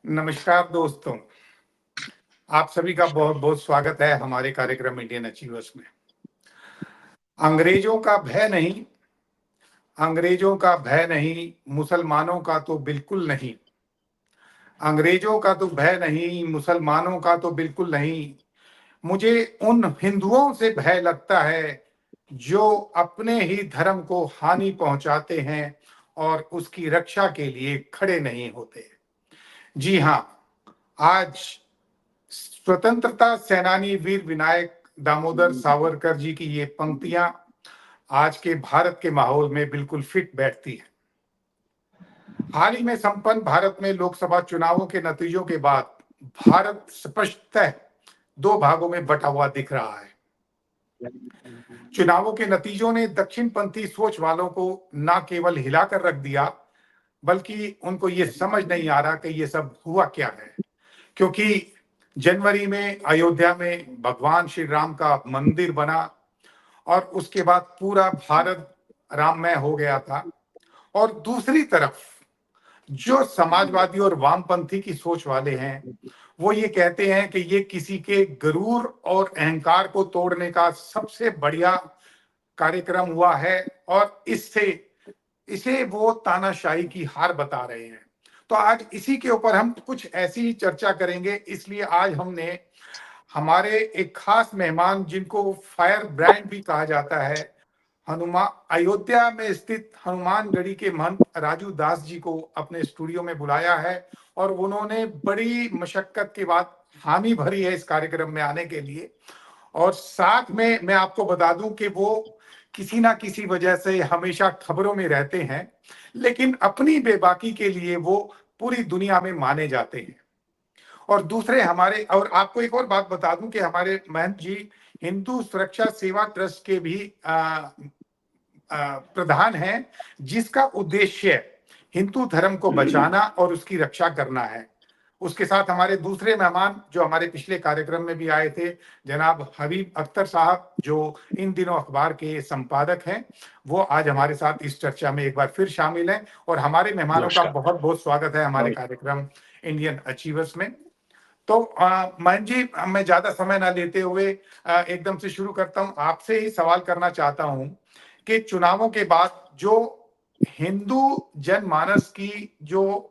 नमस्कार दोस्तों, आप सभी का बहुत-बहुत स्वागत है हमारे कार्यक्रम इंडियन अचीवर्स में। अंग्रेजों का भय नहीं, अंग्रेजों का भय नहीं, मुसलमानों का तो बिल्कुल नहीं। अंग्रेजों का तो भय नहीं, मुसलमानों का तो बिल्कुल नहीं। मुझे उन हिंदुओं से भय लगता है, जो अपने ही धर्म को हानि पहुँचाते हैं और उसकी रक्षा के लिए खड़े नहीं होते। जी हाँ, आज स्वतंत्रता सेनानी वीर विनायक दामोदर सावरकर जी की ये पंक्तियां आज के भारत के माहौल में बिल्कुल फिट बैठती है। हाल ही में संपन्न भारत में लोकसभा चुनावों के नतीजों के बाद भारत स्पष्टतः दो भागों में बटा हुआ दिख रहा है। चुनावों के नतीजों ने दक्षिणपंथी सोच वालों को न केवल हिलाकर रख दिया, बल्कि उनको ये समझ नहीं आ रहा कि ये सब हुआ क्या है। क्योंकि जनवरी में अयोध्या में भगवान श्री राम का मंदिर बना और उसके बाद पूरा भारत राममय हो गया था। और दूसरी तरफ जो समाजवादी और वामपंथी की सोच वाले हैं, वो ये कहते हैं कि ये किसी के गरूर और अहंकार को तोड़ने का सबसे बढ़िया कार्यक्रम हुआ है और इसे वो तानाशाही की हार बता रहे हैं। तो आज इसी के ऊपर हम कुछ ऐसी ही चर्चा करेंगे। इसलिए आज हमने हमारे एक खास मेहमान, जिनको फायर ब्रांड भी कहा जाता है, अयोध्या में स्थित हनुमानगढ़ी के महंत राजू दास जी को अपने स्टूडियो में बुलाया है और उन्होंने बड़ी मशक्कत के बाद हामी भरी है इस कार्यक्रम में आने के लिए। और साथ में मैं आपको बता दूं कि वो किसी ना किसी वजह से हमेशा खबरों में रहते हैं, लेकिन अपनी बेबाकी के लिए वो पूरी दुनिया में माने जाते हैं। और दूसरे हमारे, और आपको एक और बात बता दूं कि हमारे महंत जी हिंदू सुरक्षा सेवा ट्रस्ट के भी प्रधान हैं, जिसका उद्देश्य हिंदू धर्म को बचाना और उसकी रक्षा करना है। उसके साथ हमारे दूसरे मेहमान जो हमारे पिछले कार्यक्रम में भी आए थे, जनाब हबीब अख्तर साहब, जो इन दिनों अखबार के संपादक हैं, वो आज हमारे साथ इस चर्चा में एक बार फिर शामिल हैं। और हमारे मेहमानों का बहुत बहुत स्वागत है हमारे कार्यक्रम इंडियन अचीवर्स में। तो महंत जी, मैं ज्यादा समय ना लेते हुए एकदम से शुरू करता हूं। आपसे ही सवाल करना चाहता हूं कि चुनावों के बाद जो हिंदू जनमानस की जो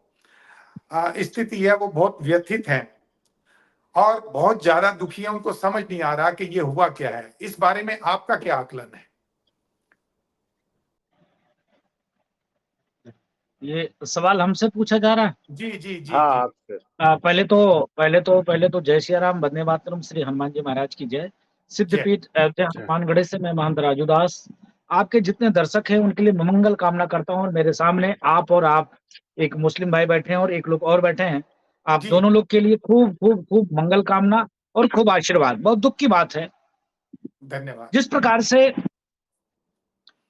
स्थिति है, वो बहुत व्यथित है और बहुत ज्यादा दुखी है। उनको समझ नहीं आ रहा कि ये हुआ क्या है। इस बारे में आपका क्या आकलन है? ये सवाल हमसे पूछा जा रहा है। जी जी जी हाँ, जी। आपसे। पहले तो जय श्री राम, वंदे मातरम, श्री हनुमान जी महाराज की जय। जय। सिद्धपीठ अयोध्या हनुमानगढ़ से मैं महंत राजू दास आपके जितने दर्शक हैं उनके लिए मंगल कामना करता हूँ। और मेरे सामने आप एक मुस्लिम भाई बैठे हैं और एक लोग और बैठे हैं। आप जी दोनों लोग के लिए खूब खूब खूब मंगल कामना और खूब आशीर्वाद। बहुत दुख की बात है धन्यवाद। जिस प्रकार से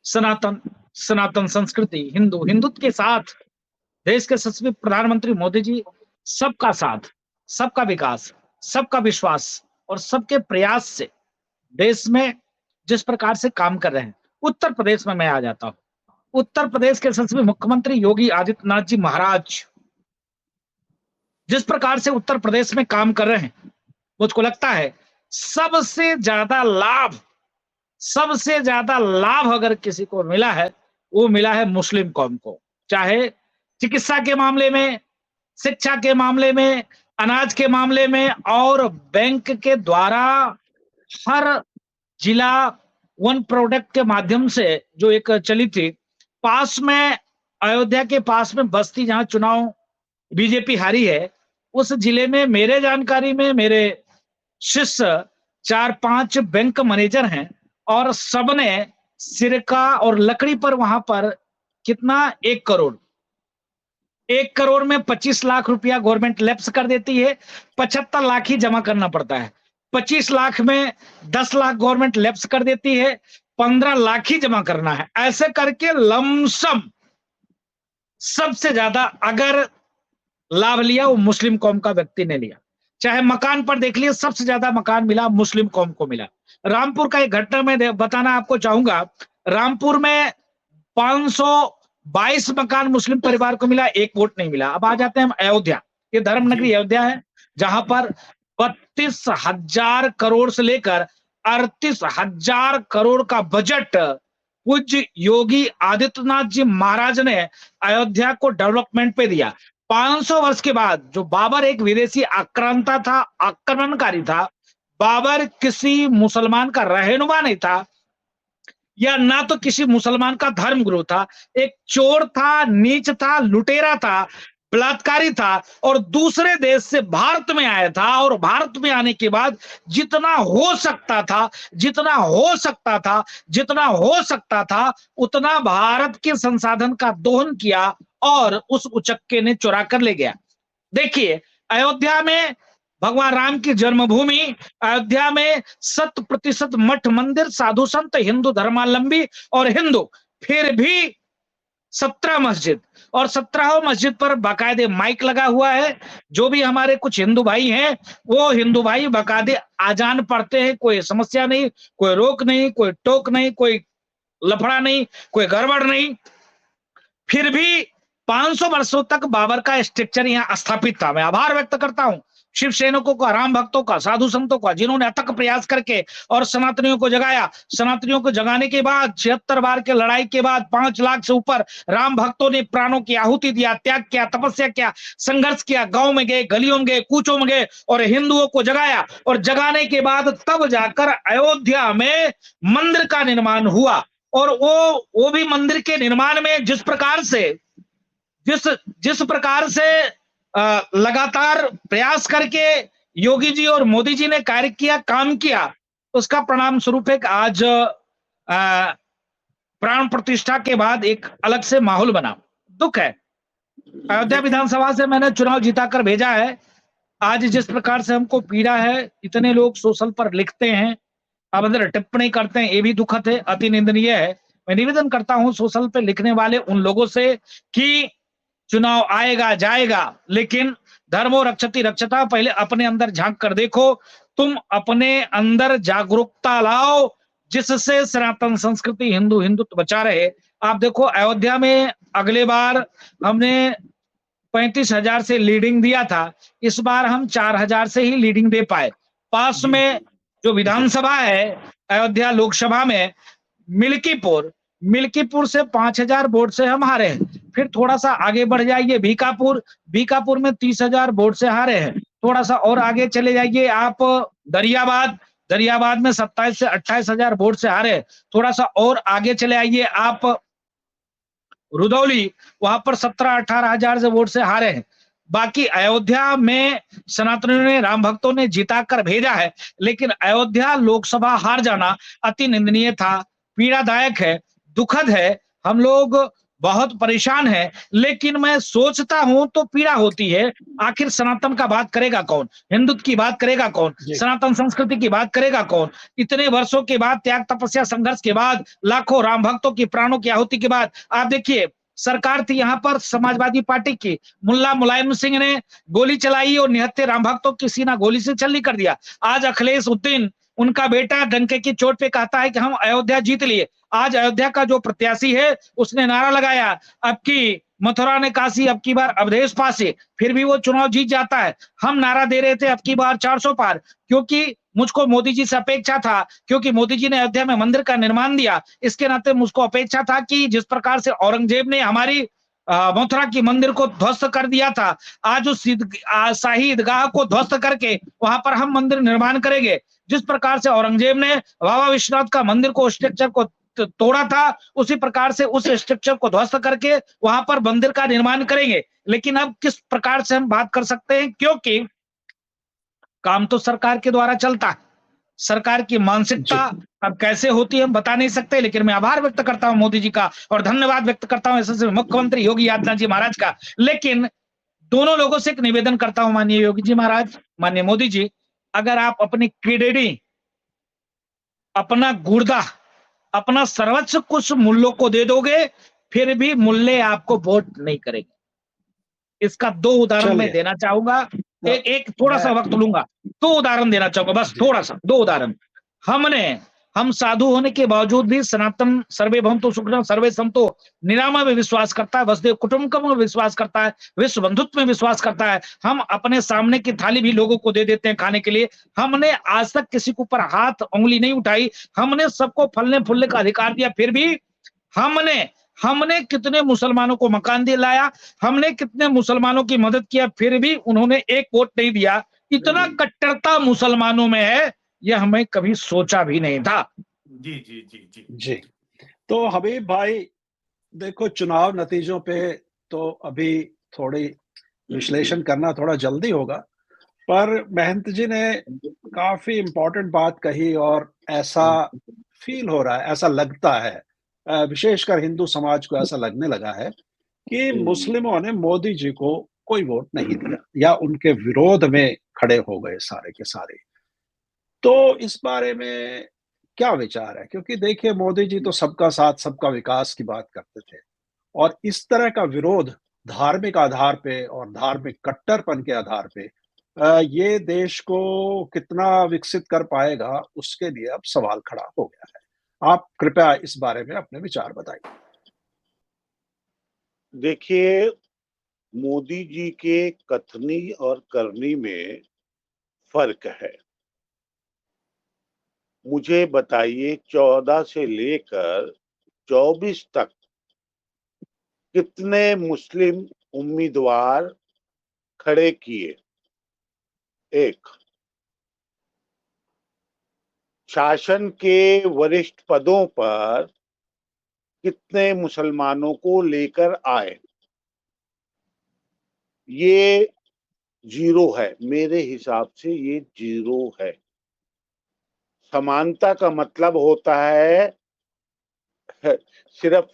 सनातन संस्कृति, हिंदुत्व के साथ देश के यशस्वी प्रधानमंत्री मोदी जी सबका साथ, सबका विकास, सबका विश्वास और सबके प्रयास से देश में जिस प्रकार से काम कर रहे हैं। उत्तर प्रदेश में मैं आ जाता हूं। उत्तर प्रदेश के यशस्वी मुख्यमंत्री योगी आदित्यनाथ जी महाराज जिस प्रकार से उत्तर प्रदेश में काम कर रहे हैं, मुझको लगता है सबसे ज्यादा लाभ अगर किसी को मिला है, वो मिला है मुस्लिम कौम को। चाहे चिकित्सा के मामले में, शिक्षा के मामले में, अनाज के मामले में, और बैंक के द्वारा हर जिला वन प्रोडक्ट के माध्यम से जो एक चली थी, पास में अयोध्या के पास में बस्ती, जहां चुनाव बीजेपी हारी है, उस जिले में मेरे जानकारी में मेरे शिष्य 4-5 बैंक मैनेजर हैं और सबने सिरका और लकड़ी पर वहां पर कितना 1 करोड़ में 25 लाख रुपया गवर्नमेंट लैप्स कर देती है। 75 लाख ही जमा करना पड़ता है। 25 लाख में 10 लाख गवर्नमेंट लैप्स कर देती है, 15 लाख ही जमा करना है। ऐसे करके लमसम सबसे ज्यादा अगर लाभ लिया वो मुस्लिम कौम का व्यक्ति ने लिया। चाहे मकान पर देख लिया, सबसे ज्यादा मकान मिला मुस्लिम कौम को मिला। रामपुर का एक घटना मैं बताना आपको चाहूंगा। रामपुर में 522 मकान मुस्लिम परिवार को मिला, 1 वोट नहीं मिला। अब आ जाते हैं हम अयोध्या। ये धर्म नगरी अयोध्या है, जहां पर 32,000 करोड़ से लेकर 38,000 करोड़ का बजट पूज्य योगी आदित्यनाथ जी महाराज ने अयोध्या को डेवलपमेंट पे दिया। 500 वर्ष के बाद जो बाबर एक विदेशी आक्रांता था, आक्रमणकारी था, बाबर किसी मुसलमान का रहनुमा नहीं था, या ना तो किसी मुसलमान का धर्म गुरु था, एक चोर था, नीच था, लुटेरा था, बलात्कारी था, और दूसरे देश से भारत में आया था, और भारत में आने के बाद जितना हो सकता था, जितना हो सकता था, जितना हो सकता था, उतना भारत के संसाधन का दोहन किया और उस उचक्के ने चुरा कर ले गया। देखिए, अयोध्या में भगवान राम की जन्मभूमि, अयोध्या में 100% मठ मंदिर, साधु संत, हिंदू धर्मावलंबी और हिंदू, फिर भी 17 मस्जिद, और 17 मस्जिद पर बाकायदे माइक लगा हुआ है। जो भी हमारे कुछ हिंदू भाई हैं, वो हिंदू भाई बाकायदे आजान पढ़ते हैं, कोई समस्या नहीं, कोई रोक नहीं, कोई टोक नहीं, कोई लफड़ा नहीं, कोई गड़बड़ नहीं। फिर भी 500 वर्षों तक बाबर का स्ट्रक्चर यहाँ स्थापित था। मैं आभार व्यक्त करता हूं शिव सैनिकों का, राम भक्तों का, साधु संतों का, जिन्होंने अथक प्रयास करके और सनातनियों को जगाया। सनातनियों को जगाने के बाद 76 बार के लड़ाई के बाद 5 लाख से ऊपर राम भक्तों ने प्राणों की आहुति दिया, त्याग किया, तपस्या किया, संघर्ष किया, गांव में गए, गलियों में गए, कूचों में गए और हिंदुओं को जगाया। और जगाने के बाद तब जाकर अयोध्या में मंदिर का निर्माण हुआ। और वो भी मंदिर के निर्माण में जिस प्रकार से लगातार प्रयास करके योगी जी और मोदी जी ने कार्य किया, काम किया, उसका परिणाम स्वरूप एक आज प्राण प्रतिष्ठा के बाद एक अलग से माहौल बना। दुख है, अयोध्या विधानसभा से मैंने चुनाव जीताकर भेजा है। आज जिस प्रकार से हमको पीड़ा है, इतने लोग सोशल पर लिखते हैं, अभद्र टिप्पणी करते हैं, ये भी दुखद है, अति निंदनीय है। मैं निवेदन करता हूं सोशल पे लिखने वाले उन लोगों से कि चुनाव आएगा जाएगा, लेकिन धर्मो रक्षति रक्षता, पहले अपने अंदर झांक कर देखो। तुम अपने अंदर जागरूकता लाओ, जिससे सनातन संस्कृति, हिंदुत्व बचा रहे। आप देखो, अयोध्या में अगले बार हमने 35,000 से लीडिंग दिया था, इस बार हम 4,000 से ही लीडिंग दे पाए। पास में जो विधानसभा है अयोध्या लोकसभा में, मिल्कीपुर से 5,000 वोट से हम हारे हैं। फिर थोड़ा सा आगे बढ़ जाइए, बीकापुर में 30,000 वोट से हारे हैं। थोड़ा सा और आगे चले जाइए आप, दरियाबाद में 27 से 28,000 वोट से हारे। थोड़ा सा और आगे चले आइए आप, रुदौली, वहां पर 17-18,000 से वोट से हारे हैं। बाकी अयोध्या में सनातनियों ने, राम भक्तों ने जिता कर भेजा है, लेकिन अयोध्या लोकसभा हार जाना अति निंदनीय था, पीड़ादायक है, दुखद है। हम लोग बहुत परेशान हैं, लेकिन मैं सोचता हूं तो पीड़ा होती है। आखिर सनातन का बात करेगा कौन? हिंदुत्व की बात करेगा कौन? सनातन संस्कृति की बात करेगा कौन? इतने वर्षों के बाद, त्याग तपस्या संघर्ष के बाद, लाखों राम भक्तों की प्राणों की आहुति के बाद, आप देखिए, सरकार थी यहाँ पर समाजवादी पार्टी की, मुल्ला मुलायम सिंह ने गोली चलाई और निहत्थे राम भक्तों की सीना गोली से छलनी कर दिया। आज अखिलेश उद्दीन, उनका बेटा, डंके की चोट पे कहता है कि हम अयोध्या जीत लिए। आज अयोध्या का जो प्रत्याशी है, उसने नारा लगाया, अब की मथुरा ने काशी, अब की बार अवधेश पासे, फिर भी वो चुनाव जीत जाता है। हम नारा दे रहे थे अब की बार 400 पार, क्योंकि मुझको मोदी जी से अपेक्षा था, क्योंकि मोदी जी ने अयोध्या में मंदिर का निर्माण दिया, इसके नाते मुझको अपेक्षा था कि जिस प्रकार से औरंगजेब ने हमारी मथुरा की मंदिर को ध्वस्त कर दिया था, आज उस शाही ईदगाह को ध्वस्त करके वहां पर हम मंदिर निर्माण करेंगे। जिस प्रकार से औरंगजेब ने बाबा विश्वनाथ का मंदिर को, स्ट्रक्चर को तोड़ा था, उसी प्रकार से उस स्ट्रक्चर को ध्वस्त करके वहां पर मंदिर का निर्माण करेंगे। लेकिन अब किस प्रकार से हम बात कर सकते हैं, क्योंकि काम तो सरकार के द्वारा चलता है। सरकार की मानसिकता अब कैसे होती है हम बता नहीं सकते, लेकिन मैं आभार व्यक्त करता हूं मोदी जी का और धन्यवाद व्यक्त करता हूं यशस्वी मुख्यमंत्री योगी आदित्यनाथ जी महाराज का। लेकिन दोनों लोगों से एक निवेदन करता हूं, माननीय योगी जी महाराज, माननीय मोदी जी, अगर आप अपनी क्रेडिट, अपना गुर्दा, अपना सर्वोच्च कुछ मूल्यों को दे दोगे, फिर भी मूल्य आपको वोट नहीं करेंगे। इसका 2 उदाहरण मैं देना चाहूंगा। एक थोड़ा सा वक्त लूंगा, 2 उदाहरण देना चाहूंगा, बस थोड़ा सा 2 उदाहरण। हमने हम साधु होने के बावजूद भी सनातन सर्वे भवन्तु सुखिनः सर्वे सन्तु निरामय में विश्वास करता है, वसुदेव कुटुंबकम में विश्वास करता है, विश्व बंधुत्व में विश्वास करता है। हम अपने सामने की थाली भी लोगों को दे देते हैं खाने के लिए। हमने आज तक किसी के ऊपर हाथ उंगली नहीं उठाई, हमने सबको फलने फूलने का अधिकार दिया। फिर भी हमने हमने कितने मुसलमानों को मकान दिलाया, हमने कितने मुसलमानों की मदद किया, फिर भी उन्होंने एक वोट नहीं दिया। इतना कट्टरता मुसलमानों में है, यह हमें कभी सोचा भी नहीं था। जी जी जी जी जी। तो हबीब भाई, देखो, चुनाव नतीजों पे तो अभी थोड़ी विश्लेषण करना थोड़ा जल्दी होगा, पर महंत जी ने काफी इंपॉर्टेंट बात कही और ऐसा फील हो रहा है, ऐसा लगता है, विशेषकर हिंदू समाज को ऐसा लगने लगा है कि मुस्लिमों ने मोदी जी को कोई वोट नहीं दिया या उनके विरोध में खड़े हो गए सारे के सारे। तो इस बारे में क्या विचार है? क्योंकि देखिए, मोदी जी तो सबका साथ सबका विकास की बात करते थे, और इस तरह का विरोध धार्मिक आधार पे और धार्मिक कट्टरपन के आधार पे ये देश को कितना विकसित कर पाएगा, उसके लिए अब सवाल खड़ा हो गया है। आप कृपया इस बारे में अपने विचार बताइए। देखिए, मोदी जी के कथनी और करनी में फर्क है। मुझे बताइए, 14 से लेकर 24 तक कितने मुस्लिम उम्मीदवार खड़े किए? एक। शासन के वरिष्ठ पदों पर कितने मुसलमानों को लेकर आए? ये 0 है, मेरे हिसाब से ये 0 है। समानता का मतलब होता है सिर्फ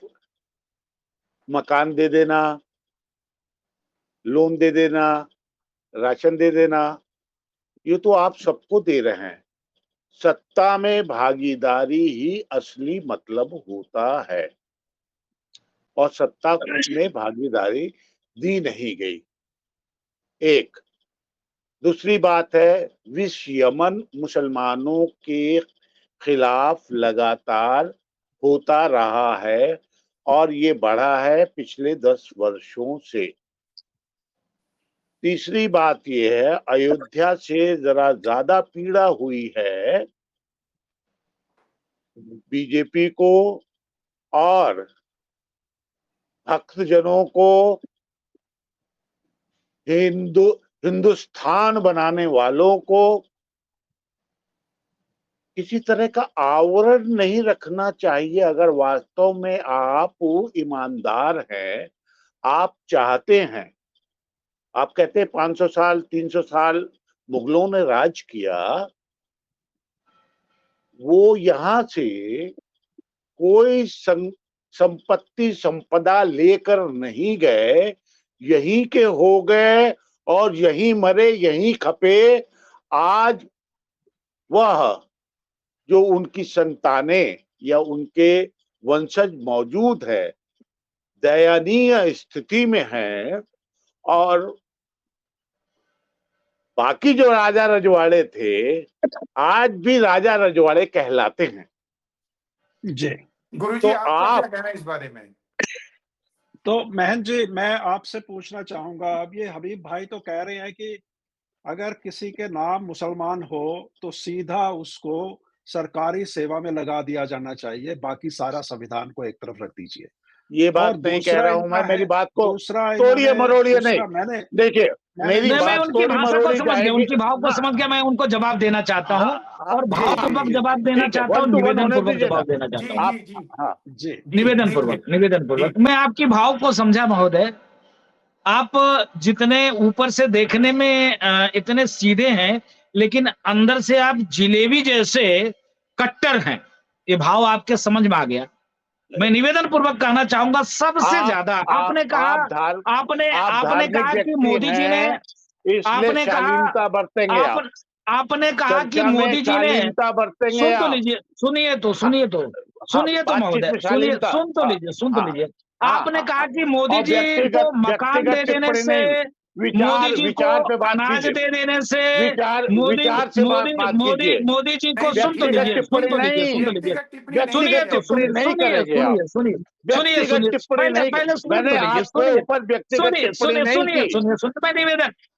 मकान दे देना, लोन दे देना, राशन दे देना, ये तो आप सबको दे रहे हैं। सत्ता में भागीदारी ही असली मतलब होता है, और सत्ता में भागीदारी दी नहीं गई। एक। दूसरी बात है, विश्व यमन मुसलमानों के खिलाफ लगातार होता रहा है, और ये बढ़ा है पिछले 10 वर्षों से। तीसरी बात ये है, अयोध्या से जरा ज्यादा पीड़ा हुई है बीजेपी को और भक्तजनों को, हिंदुस्तान बनाने वालों को। किसी तरह का आवरण नहीं रखना चाहिए। अगर वास्तव में आप ईमानदार हैं, आप चाहते हैं, आप कहते हैं 500 साल 300 साल मुगलों ने राज किया, वो यहां से कोई संपत्ति संपदा लेकर नहीं गए, यहीं के हो गए और यहीं मरे, यहीं खपे। आज वह जो उनकी संतानें या उनके वंशज मौजूद है, दयनीय स्थिति में हैं, और बाकी जो राजा रजवाड़े थे आज भी राजा रजवाड़े कहलाते हैं। जी। गुरुजी, तो आपका क्या कहना है इस बारे में? तो महंत जी, मैं आपसे पूछना चाहूंगा, अब ये हबीब भाई तो कह रहे हैं कि अगर किसी के नाम मुसलमान हो तो सीधा उसको सरकारी सेवा में लगा दिया जाना चाहिए, बाकी सारा संविधान को एक तरफ रख दीजिए। ये बात और नहीं कह रहा हूं मैं, मेरी बात को दूसरा तोड़िए मरोड़िए नहीं। मैंने देखिए, मेरी मैं बात उनकी थोड़ी भाषा को मरोड़ी समझ गया, जाएगी। उनकी भाव को समझ गया। मैं उनको जवाब देना चाहता हूँ, और भावपूर्वक जवाब देना ठीक है, चाहता हूँ, 1 to 1 निवेदन होने पूर्वक दीजिए जवाब ना। देना चाहता हूँ। आप, हाँ जी, निवेदन पूर्वक मैं आपकी भाव को समझा महोदय। आप जितने ऊपर से देखने में इतने सीधे हैं, लेकिन अंदर से आप जिलेबी जैसे कट्टर हैं, ये भाव आपके समझ में आ गया। मैं निवेदन पूर्वक कहना चाहूंगा, सबसे ज्यादा आपने कहा, आपने कहा कि मोदी जी ने, आपने कहा, बरतेंगे आपने कहा कि मोदी जी ने, सुन तो लीजिए, सुनिए तो महोदय, सुनिए, सुन तो लीजिए। आपने कहा कि मोदी जी को मकान दे देने से मोदी जी को विचार पे बात अनाज कीजिए, दे देने से विचार मोदी से मोदी बात मोदी कीजिए, मोदी जी को नहीं, सुन तो व्यक्तिगत लीजिए, सुन टिप्पणी तो लीजिए, नहीं, सुन तो लीजिए, व्यक्तिगत टिप्पणी नहीं सुनिए व्यक्तिगत तो टिप्पणी नहीं करेंगे आप, सुनिए व्यक्तिगत टिप्पणी नहीं, पहले सुन मैंने तो लीजिए, आपके ऊपर व्यक्तिगत टिप्पणी नहीं की, सुनिए,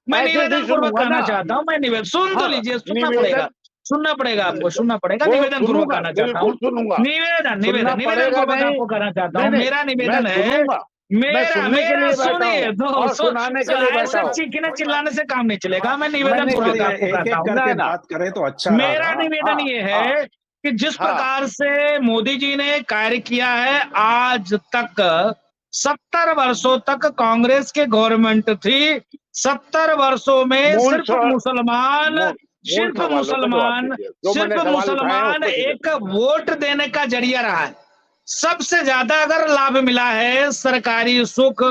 मैं ऐसे निवेदन नहीं पूर्वक सुनूंगा कहना ना। चाहता हूँ, मैं निवेदन सुन तो हाँ, लीजिए, निवेदन सुनना पड़ेगा आपको, सुनना पड़ेगा, वो निवेदन पूर्वक सुनूंगा, कहना चाहता हूँ, बिल्कुल सुनूंगा, निवेदन सुनना निवेदन निवेदन पड़ेगा पूर्वक नहीं, आपको कहना चाहता हूँ, नहीं, मेरा मैं निवेदन है, सुनूंगा, मैं मेरा सुनने के मेरा लिए बैठा सुनिए हूँ तो और सुनाने के लिए बैठा ऐसे हूँ। चीखने चिल्लाने से काम नहीं चलेगा, मैं मैं निवेदन नहीं पूर्वक चलिए आपको एक कहता एक हूँ, करके ना, बात करें तो अच्छा मेरा रहेगा। निवेदन हाँ, ये हाँ, है कि जिस हाँ, प्रकार से मोदी जी ने कार्य किया है, आज तक 70 वर्षों तक कांग्रेस के गवर्नमेंट थी, 70 वर्षों में मूल मूल सिर्फ सवालों का जवाब मुसलमान दीजिए, जो मैंने सवाल उठाए हैं उस पर दीजिए। एक वोट देने का जरिया रहा है। सबसे ज्यादा अगर लाभ मिला है सरकारी सुख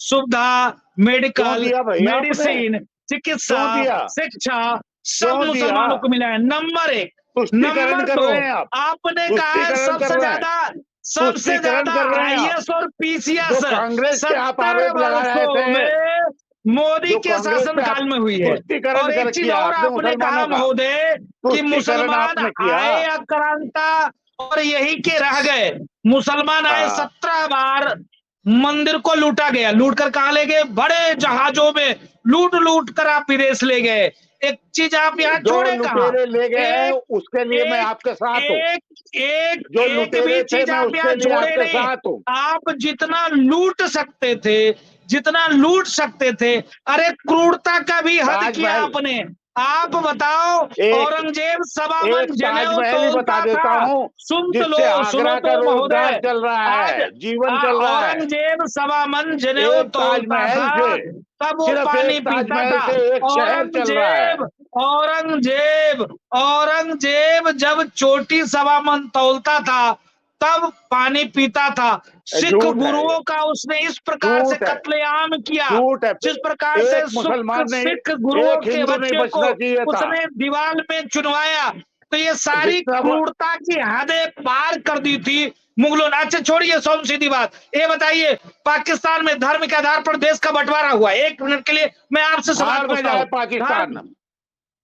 सुविधा, क्यों मेडिकल, दिया भैया आपने, मेडिसिन, चिकित्सा, क्यों दिया, शिक्षा, सब क्यों दिया, मुसलमानों को मिला है। नंबर 1। तुष्टीकरण नंबर कर 2, रहे हैं आप, आपने कहा है तुष्टीकरण कर रहे हैं, सबसे तुष्टीकरण ज्यादा कर रहे हैं आप, आईएएस और पीसीएस जो कांग्रेस पे आप 70 आरोप लगा रहे वर्षों थे, में मोदी जो के कांग्रेस शासन पे आप काल में हुई है। तुष्टीकरण और एक चीज किया और आपने आपने कहा मुसलमानों का, महोदय कि तुष्टीकरण मुसलमान आपने किया। आए आक्रांता और यही के रह गए। मुसलमान आए हाँ, 17 बार, मंदिर को लूटा गया, लूट कर कहा ले गए, बड़े जहाजों में लूट लूट कर आप विदेश ले गए। एक चीज आप यहाँ जो छोड़े कहा, लुटेरे ले गए हैं उसके लिए मैं एक आपके साथ हूँ, जो एक भी लुटेरे थे चीज मैं आप यहाँ उसके लिए जोड़े आपके नहीं। साथ हूँ। आप जितना लूट सकते थे, जितना लूट सकते थे, अरे क्रूरता का भी हद किया ताजमहल, आपने। आप बताओ, औरंगजेब सवामन एक जनेऊ ताजमहल ही बता तोलता देता था। हूँ सुन जिससे सुनो आगरा का तो रोजगार महोदय, चल रहा आज है, जीवन चल रहा है। औरंगजेब सवामन जनेऊ एक तोलता ताजमहल था, से, तब वो सिर्फ पानी एक पीता ताजमहल था। से एक शहर चल रहा है। औरंगजेब औरंगजेब जब चोटी सवामन तौलता था, तब पानी पीता था। सिख झूठ है, गुरुओं का उसने इस प्रकार से झूठ है, कत्लेआम किया, झूठ है। जिस प्रकार से एक मुसलमान नहीं, सिख गुरुओं एक के हिंदू नहीं बच्चे को बचना चाहिए था। उसने दीवार में चुनवाया। तो ये सारी जितना क्रूरता की हदें पार कर दी थी मुगलों ने। अच्छा छोड़िए, सौ सीधी बात ये बताइए, पाकिस्तान में धर्म के आधार पर देश का बंटवारा हुआ। 1 मिनट के लिए मैं आपसे सवाल बाहर में पूछता जाए हूँ, पाकिस्तान,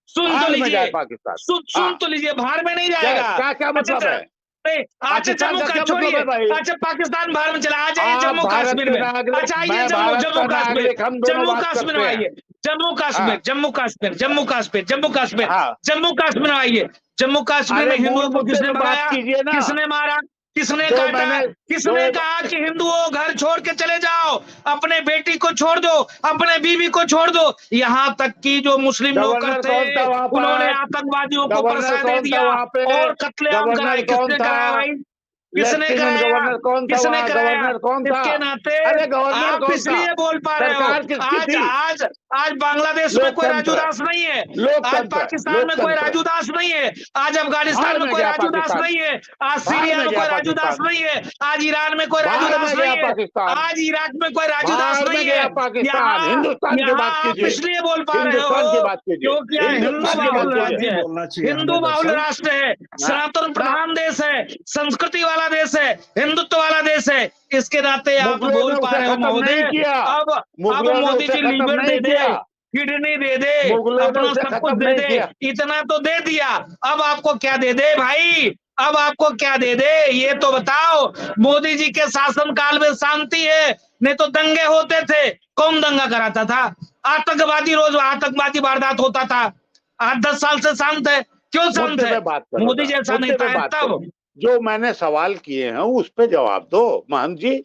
सुन तो बाहर में लीजिए, जाए पाकिस्तान, सुन तो लीजिए, बाहर में नहीं जाएगा। क्या क्या मतलब है? अच्छा पाकिस्तान जम्मू का का क्या मतलब छोड़िए, है भाई? अच्छा पाकिस्तान बाहर में चला, आ जाइए आप जम्मू भारत कश्मीर के में। नागरिक, अच्छा आइए मैं जम्मू भारत जम्मू का कश्मीर, नागरिक, हम दोनों जम्मू बात कश्मीर करते में हैं। आइए, जम्मू कश्मीर, हाँ, जम्मू कश्मीर, जम्मू कश्मीर, जम्मू कश्मीर, हाँ, जम्मू कश्मीर में आइए। जम्मू कश्मीर में अरे मूल हिंदुओं को मुद्दे किसने पे बात भगाया, कीजिए ना। किसने मारा, किसने जो काटा, मैंने किसने जो कहा कि हिंदुओं घर छोड़ के चले जाओ, अपने बेटी को छोड़ दो, अपने बीवी को छोड़ दो। यहाँ तक कि जो मुस्लिम नौकर गवर्नर थे कौन था वहां उन्होंने पर? आतंकवादियों को गवर्नर प्रश्रय दे कौन था दिया वहां पे? और कत्लेआम कराए। गवर्नर कौन किसने था? कराया भाई, किसने लेफ्टिनेंट कराया, गवर्नर कौन था किसने वहां? कराया? गवर्नर कौन था? इसके नाते अरे गवर्नर आप कौन था? इसलिए बोल पा रहे हो। सरकार किसकी आज थी? आज आज बांग्लादेश में कोई राजू लोकतंत्र, दास नहीं है, आज लोकतंत्र, पाकिस्तान में कोई राजू दास नहीं है, आज अफगानिस्तान बाहर में में कोई गया राजू दास पाकिस्तान, नहीं है, आज बाहर सीरिया में में गया कोई राजू दास पाकिस्तान, नहीं है, आज ईरान में कोई राजू बाहर दास में नहीं गया है, पाकिस्तान, आज इराक में कोई राजू दास बाहर में नहीं गया है। पाकिस्तान। हिंदुस्तान की यहाँ बात आप कीजिए, इसलिए बोल पा रहे हिंदुस्तान की हो बात कीजिए, क्योंकि यहाँ हिंदू हिंदुस्तान की बात बाहुल कीजिए। राज्य है, बोलना चाहिए हिंदू हमें बाहुल दरअसल। राष्ट्र है, सनातन प्रधान देश है, संस्कृति वाला देश है, हिंदुत्व वाला देश है। इसके नाते आप मुगलों बोल ने पा उसे रहे हो खत्म नहीं महोदय। किया, अब मुगलों ने मोदी उसे जी खत्म लीवर नहीं दे दे, किया, किडनी दे दे, मुगलों ने अपना उसे सब कुछ खत्म दे नहीं दे, किया। इतना तो दे दिया। अब आपको क्या दे दे भाई, अब आपको क्या दे दे ये तो बताओ। मोदी जी के शासनकाल में शांति है, नहीं तो दंगे होते थे। कौन दंगा कराता था? आतंकवादी, रोज आतंकवादी वारदात होता था। 8-10 साल से शांत है, क्यों शांत मुद्दे है? पे बात करो, मोदी जैसा मुद्दे नेता पे है बात तब। करो। जो मैंने सवाल किए हैं उस पे जवाब दो महंत जी।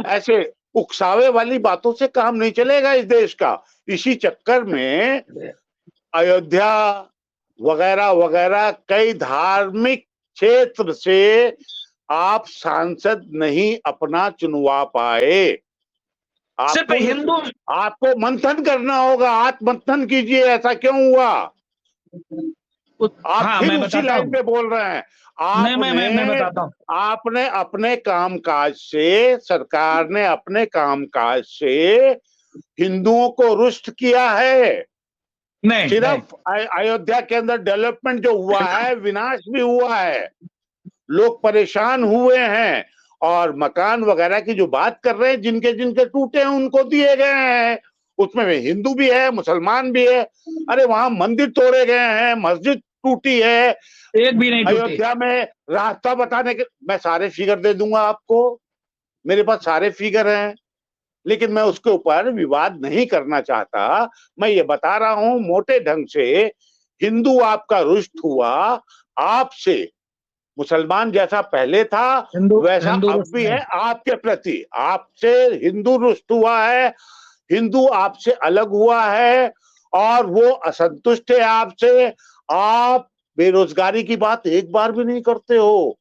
ऐसे उकसावे वाली बातों से काम नहीं चलेगा इस देश का। इसी चक्कर में अयोध्या वगैरह वगैरह कई धार्मिक क्षेत्र से आप सांसद नहीं अपना चुनवा पाए। सिर्फ हिंदू, आपको मंथन करना होगा, आत्मंथन कीजिए, ऐसा क्यों हुआ? आप हाँ, फिर मैं उसी बताता लाइन हूँ, पे बोल रहे हैं। मैं बताता हूँ। आपने अपने कामकाज से, सरकार ने अपने कामकाज से हिंदुओं को रुष्ट किया है। नहीं, सिर्फ अयोध्या के अंदर डेवलपमेंट जो हुआ है, विनाश भी हुआ है, लोग परेशान हुए हैं। और मकान वगैरह की जो बात कर रहे हैं, जिनके जिनके टूटे हैं उनको दिए गए हैं, उसमें हिंदू भी है, मुसलमान भी है। अरे वहां मंदिर तोड़े गए हैं, मस्जिद टूटी है, एक भी नहीं टूटी। अयोध्या में रास्ता बताने के, मैं सारे फिगर दे दूंगा आपको, मेरे पास सारे फिगर हैं, लेकिन मैं उसके ऊपर विवाद नहीं करना चाहता। मैं ये बता रहा हूं मोटे ढंग से, हिंदू आपका रुष्ट हुआ आपसे, मुसलमान जैसा पहले था हिंदू वैसा हिंदू अब भी है आपके प्रति। आपसे हिंदू रुष्ट हुआ है, हिंदू आपसे अलग हुआ है और वो असंतुष्ट है आपसे। आप बेरोजगारी की बात एक बार भी नहीं करते हो।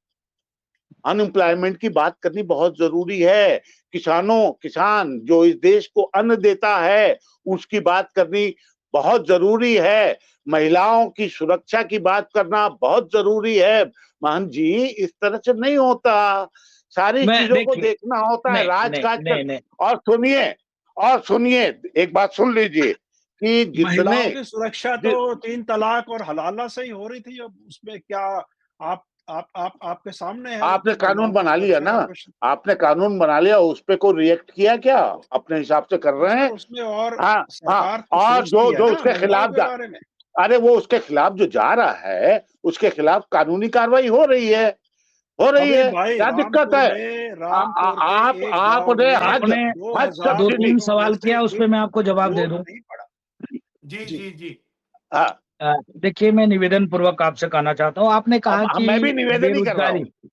अनएम्प्लॉयमेंट की बात करनी बहुत जरूरी है। किसान जो इस देश को अन्न देता है उसकी बात करनी बहुत जरूरी है। महिलाओं की सुरक्षा की बात करना बहुत जरूरी है। महंत जी, इस तरह से नहीं होता, सारी चीजों को देखना होता है, राजकाज कर। और सुनिए एक बात सुन लीजिए कि जितने महिलाओं की सुरक्षा तो 3 तलाक और हलाला से ही हो रही थी। अब उसमें क्या आप आपके सामने है। आपने कानून बना लिया ना, आपने कानून बना लिया, उस पे कोई रिएक्ट किया क्या? अपने हिसाब से कर रहे हैं। उसमें और हाँ सरकार हाँ, और जो उसके खिलाफ बारे में, अरे वो उसके खिलाफ जो जा रहा है उसके खिलाफ कानूनी कार्रवाई हो रही है, भाई क्या दिक्कत है? आपने हद दो सब्सिडी, 3 सवाल किया, उस पे मैं आपको जवाब दे दूं। जी जी जी। हाँ देखिए, मैं निवेदन पूर्वक आपसे कहना चाहता हूँ, आपने कहा कि मैं भी निवेदन ही कर रहा बेरोजगारी, हूँ।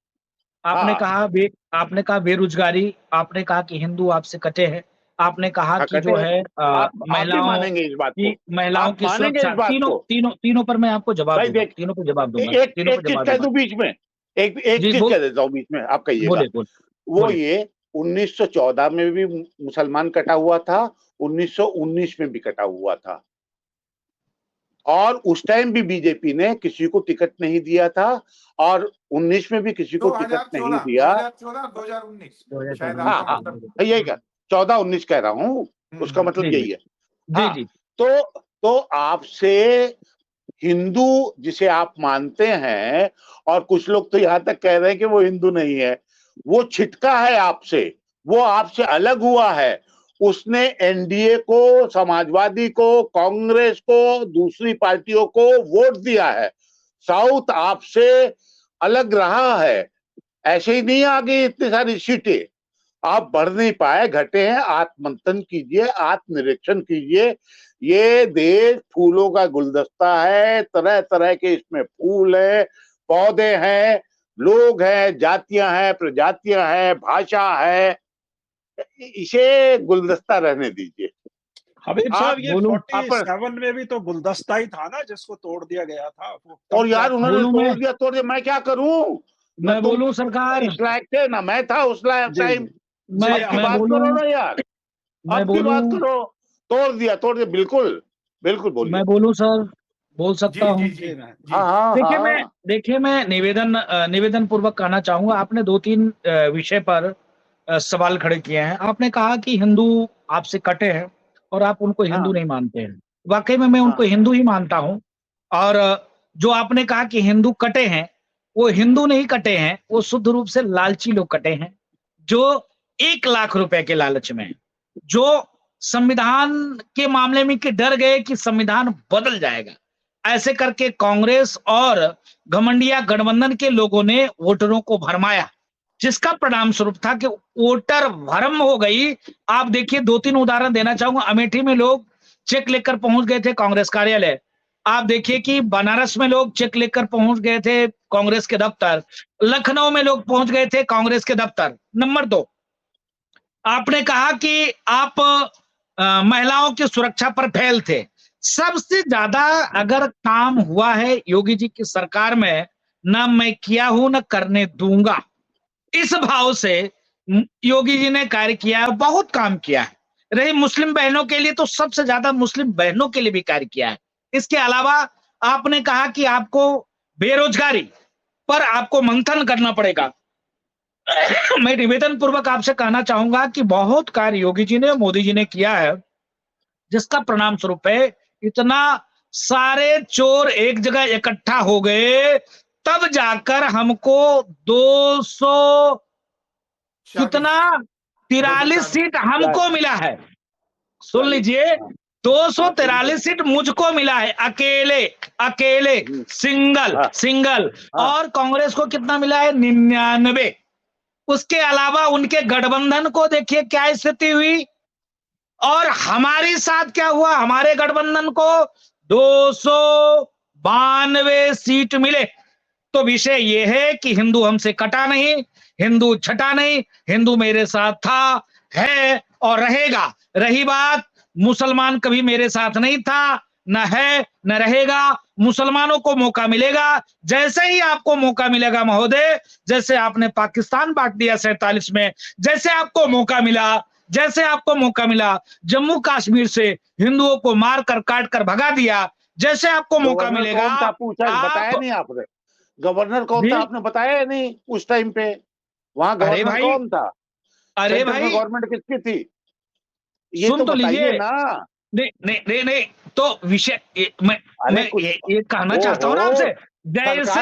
आपने कहा बेरोजगारी, आपने कहा कि हिंदू आपसे कटे हैं, आपने कहा कि जो है आप भी मानेंगे इस बात को, महिलाओं आप की मानेंगे सुरक्षा, इस बात को। तीनों पर मैं आपको जवाब भाई दूंगा, देख, तीनों पर जवाब दूंगा, एक चीज कह दूं बीच में, एक चीज कह देता हूँ बीच में, आप कहिएगा। वो ये 1914 में भी मुसलमान कटा हुआ था, 1919 में भी कटा हुआ था, और उस टाइम भी बीजेपी ने किसी को टिकट नहीं दिया था, और 19 में भी किसी को टिकट नहीं दिया। 2014-2019 शायद हाँ आपका हाँ, मतलब यही कह 14-19 कह रहा हूँ, उसका मतलब यही है। हाँ, तो आपसे हिंदू जिसे आप मानते हैं, और कुछ लोग तो यहां तक कह रहे हैं कि वो हिंदू नहीं है, वो छिटका है आपसे, वो आपसे अलग हुआ है। उसने एनडीए को, समाजवादी को, कांग्रेस को, दूसरी पार्टियों को वोट दिया है। साउथ आपसे अलग रहा है, ऐसे ही नहीं आ गई इतनी सारी सीटें, आप बढ़ नहीं पाए, घटे हैं। आत्ममंथन कीजिए, आत्मनिरीक्षण कीजिए। ये देश फूलों का गुलदस्ता है, तरह तरह के इसमें फूल है, पौधे हैं, लोग हैं, जातियां हैं, प्रजातियां हैं, भाषा है, इसे गुलदस्ता रहने दीजिए। हबीब साहब, ये 47 में भी तो गुलदस्ता ही था ना, जिसको तोड़ दिया गया था। और यार उन्होंने तोड़ दिया, मैं क्या करूं? मैं बोलूं सरकार, इस लायक थे ना, मैं था उस लायक टाइम। मैं बात करो ना यार, अब की बात करो। तोड़ दिया, बिल्कुल बिल्कुल, बोलिए। मैं बोलूं सर, बोल सकता हूँ? देखिए, मैं निवेदन पूर्वक कहना चाहूंगा, आपने 2-3 विषय पर सवाल खड़े किए हैं। आपने कहा कि हिंदू आपसे कटे हैं और आप उनको हिंदू नहीं मानते हैं। वाकई में मैं उनको हिंदू ही मानता हूं। और जो आपने कहा कि हिंदू कटे हैं, वो हिंदू नहीं कटे हैं, वो शुद्ध रूप से लालची लोग कटे हैं, जो 1 लाख रुपए के लालच में, जो संविधान के मामले में कि डर गए कि संविधान बदल जाएगा, ऐसे करके कांग्रेस और घमंडिया गठबंधन के लोगों ने वोटरों को भरमाया, जिसका परिणाम स्वरूप था कि वोटर भरम हो गई। आप देखिए, 2-3 उदाहरण देना चाहूंगा। अमेठी में लोग चेक लेकर पहुंच गए थे कांग्रेस कार्यालय। आप देखिए कि बनारस में लोग चेक लेकर पहुंच गए थे कांग्रेस के दफ्तर। लखनऊ में लोग पहुंच गए थे कांग्रेस के दफ्तर। नंबर 2, आपने कहा कि आप महिलाओं की सुरक्षा पर फेल थे। सबसे ज्यादा अगर काम हुआ है योगी जी की सरकार में, ना मैं किया हूं ना करने दूंगा, इस भाव से योगी जी ने कार्य किया है, बहुत काम किया है। रही मुस्लिम बहनों के लिए, तो सबसे ज्यादा मुस्लिम बहनों के लिए भी कार्य किया है। इसके अलावा आपने कहा कि आपको बेरोजगारी पर आपको मंथन करना पड़ेगा। मैं निवेदन पूर्वक आपसे कहना चाहूंगा कि बहुत कार्य योगी जी ने, मोदी जी ने किया है, जिसका परिणाम स्वरूप है इतना सारे चोर एक जगह इकट्ठा हो गए, तब जाकर हमको 200 कितना 43 सीट हमको मिला है। सुन लीजिए, 243 सीट मुझको मिला है, अकेले अकेले, सिंगल। और कांग्रेस को कितना मिला है? 99। उसके अलावा उनके गठबंधन को देखिए क्या स्थिति हुई, और हमारे साथ क्या हुआ। हमारे गठबंधन को 292 सीट मिले। तो विषय यह है कि हिंदू हमसे कटा नहीं, हिंदू छटा नहीं, हिंदू मेरे साथ था, है और रहेगा। रही बात, मुसलमान कभी मेरे साथ नहीं था, न है, न रहेगा। मुसलमानों को मौका मिलेगा, जैसे ही आपको मौका मिलेगा महोदय, जैसे आपने पाकिस्तान बांट दिया 47 में, जैसे आपको मौका मिला जम्मू कश्मीर से हिंदुओं को मारकर काट कर भगा दिया, जैसे आपको मौका मिलेगा। कौन था पूछा, बताया नहीं आपने? गवर्नर कौन था आपने बताया नहीं उस टाइम पे? वहां गवर्नर कौन था? अरे भाई, गवर्नमेंट किसकी थी? ये सुन तो लीजिए ना। नहीं, तो विषय मैं ये कहना चाहता हूँ ना आपसे, जैसे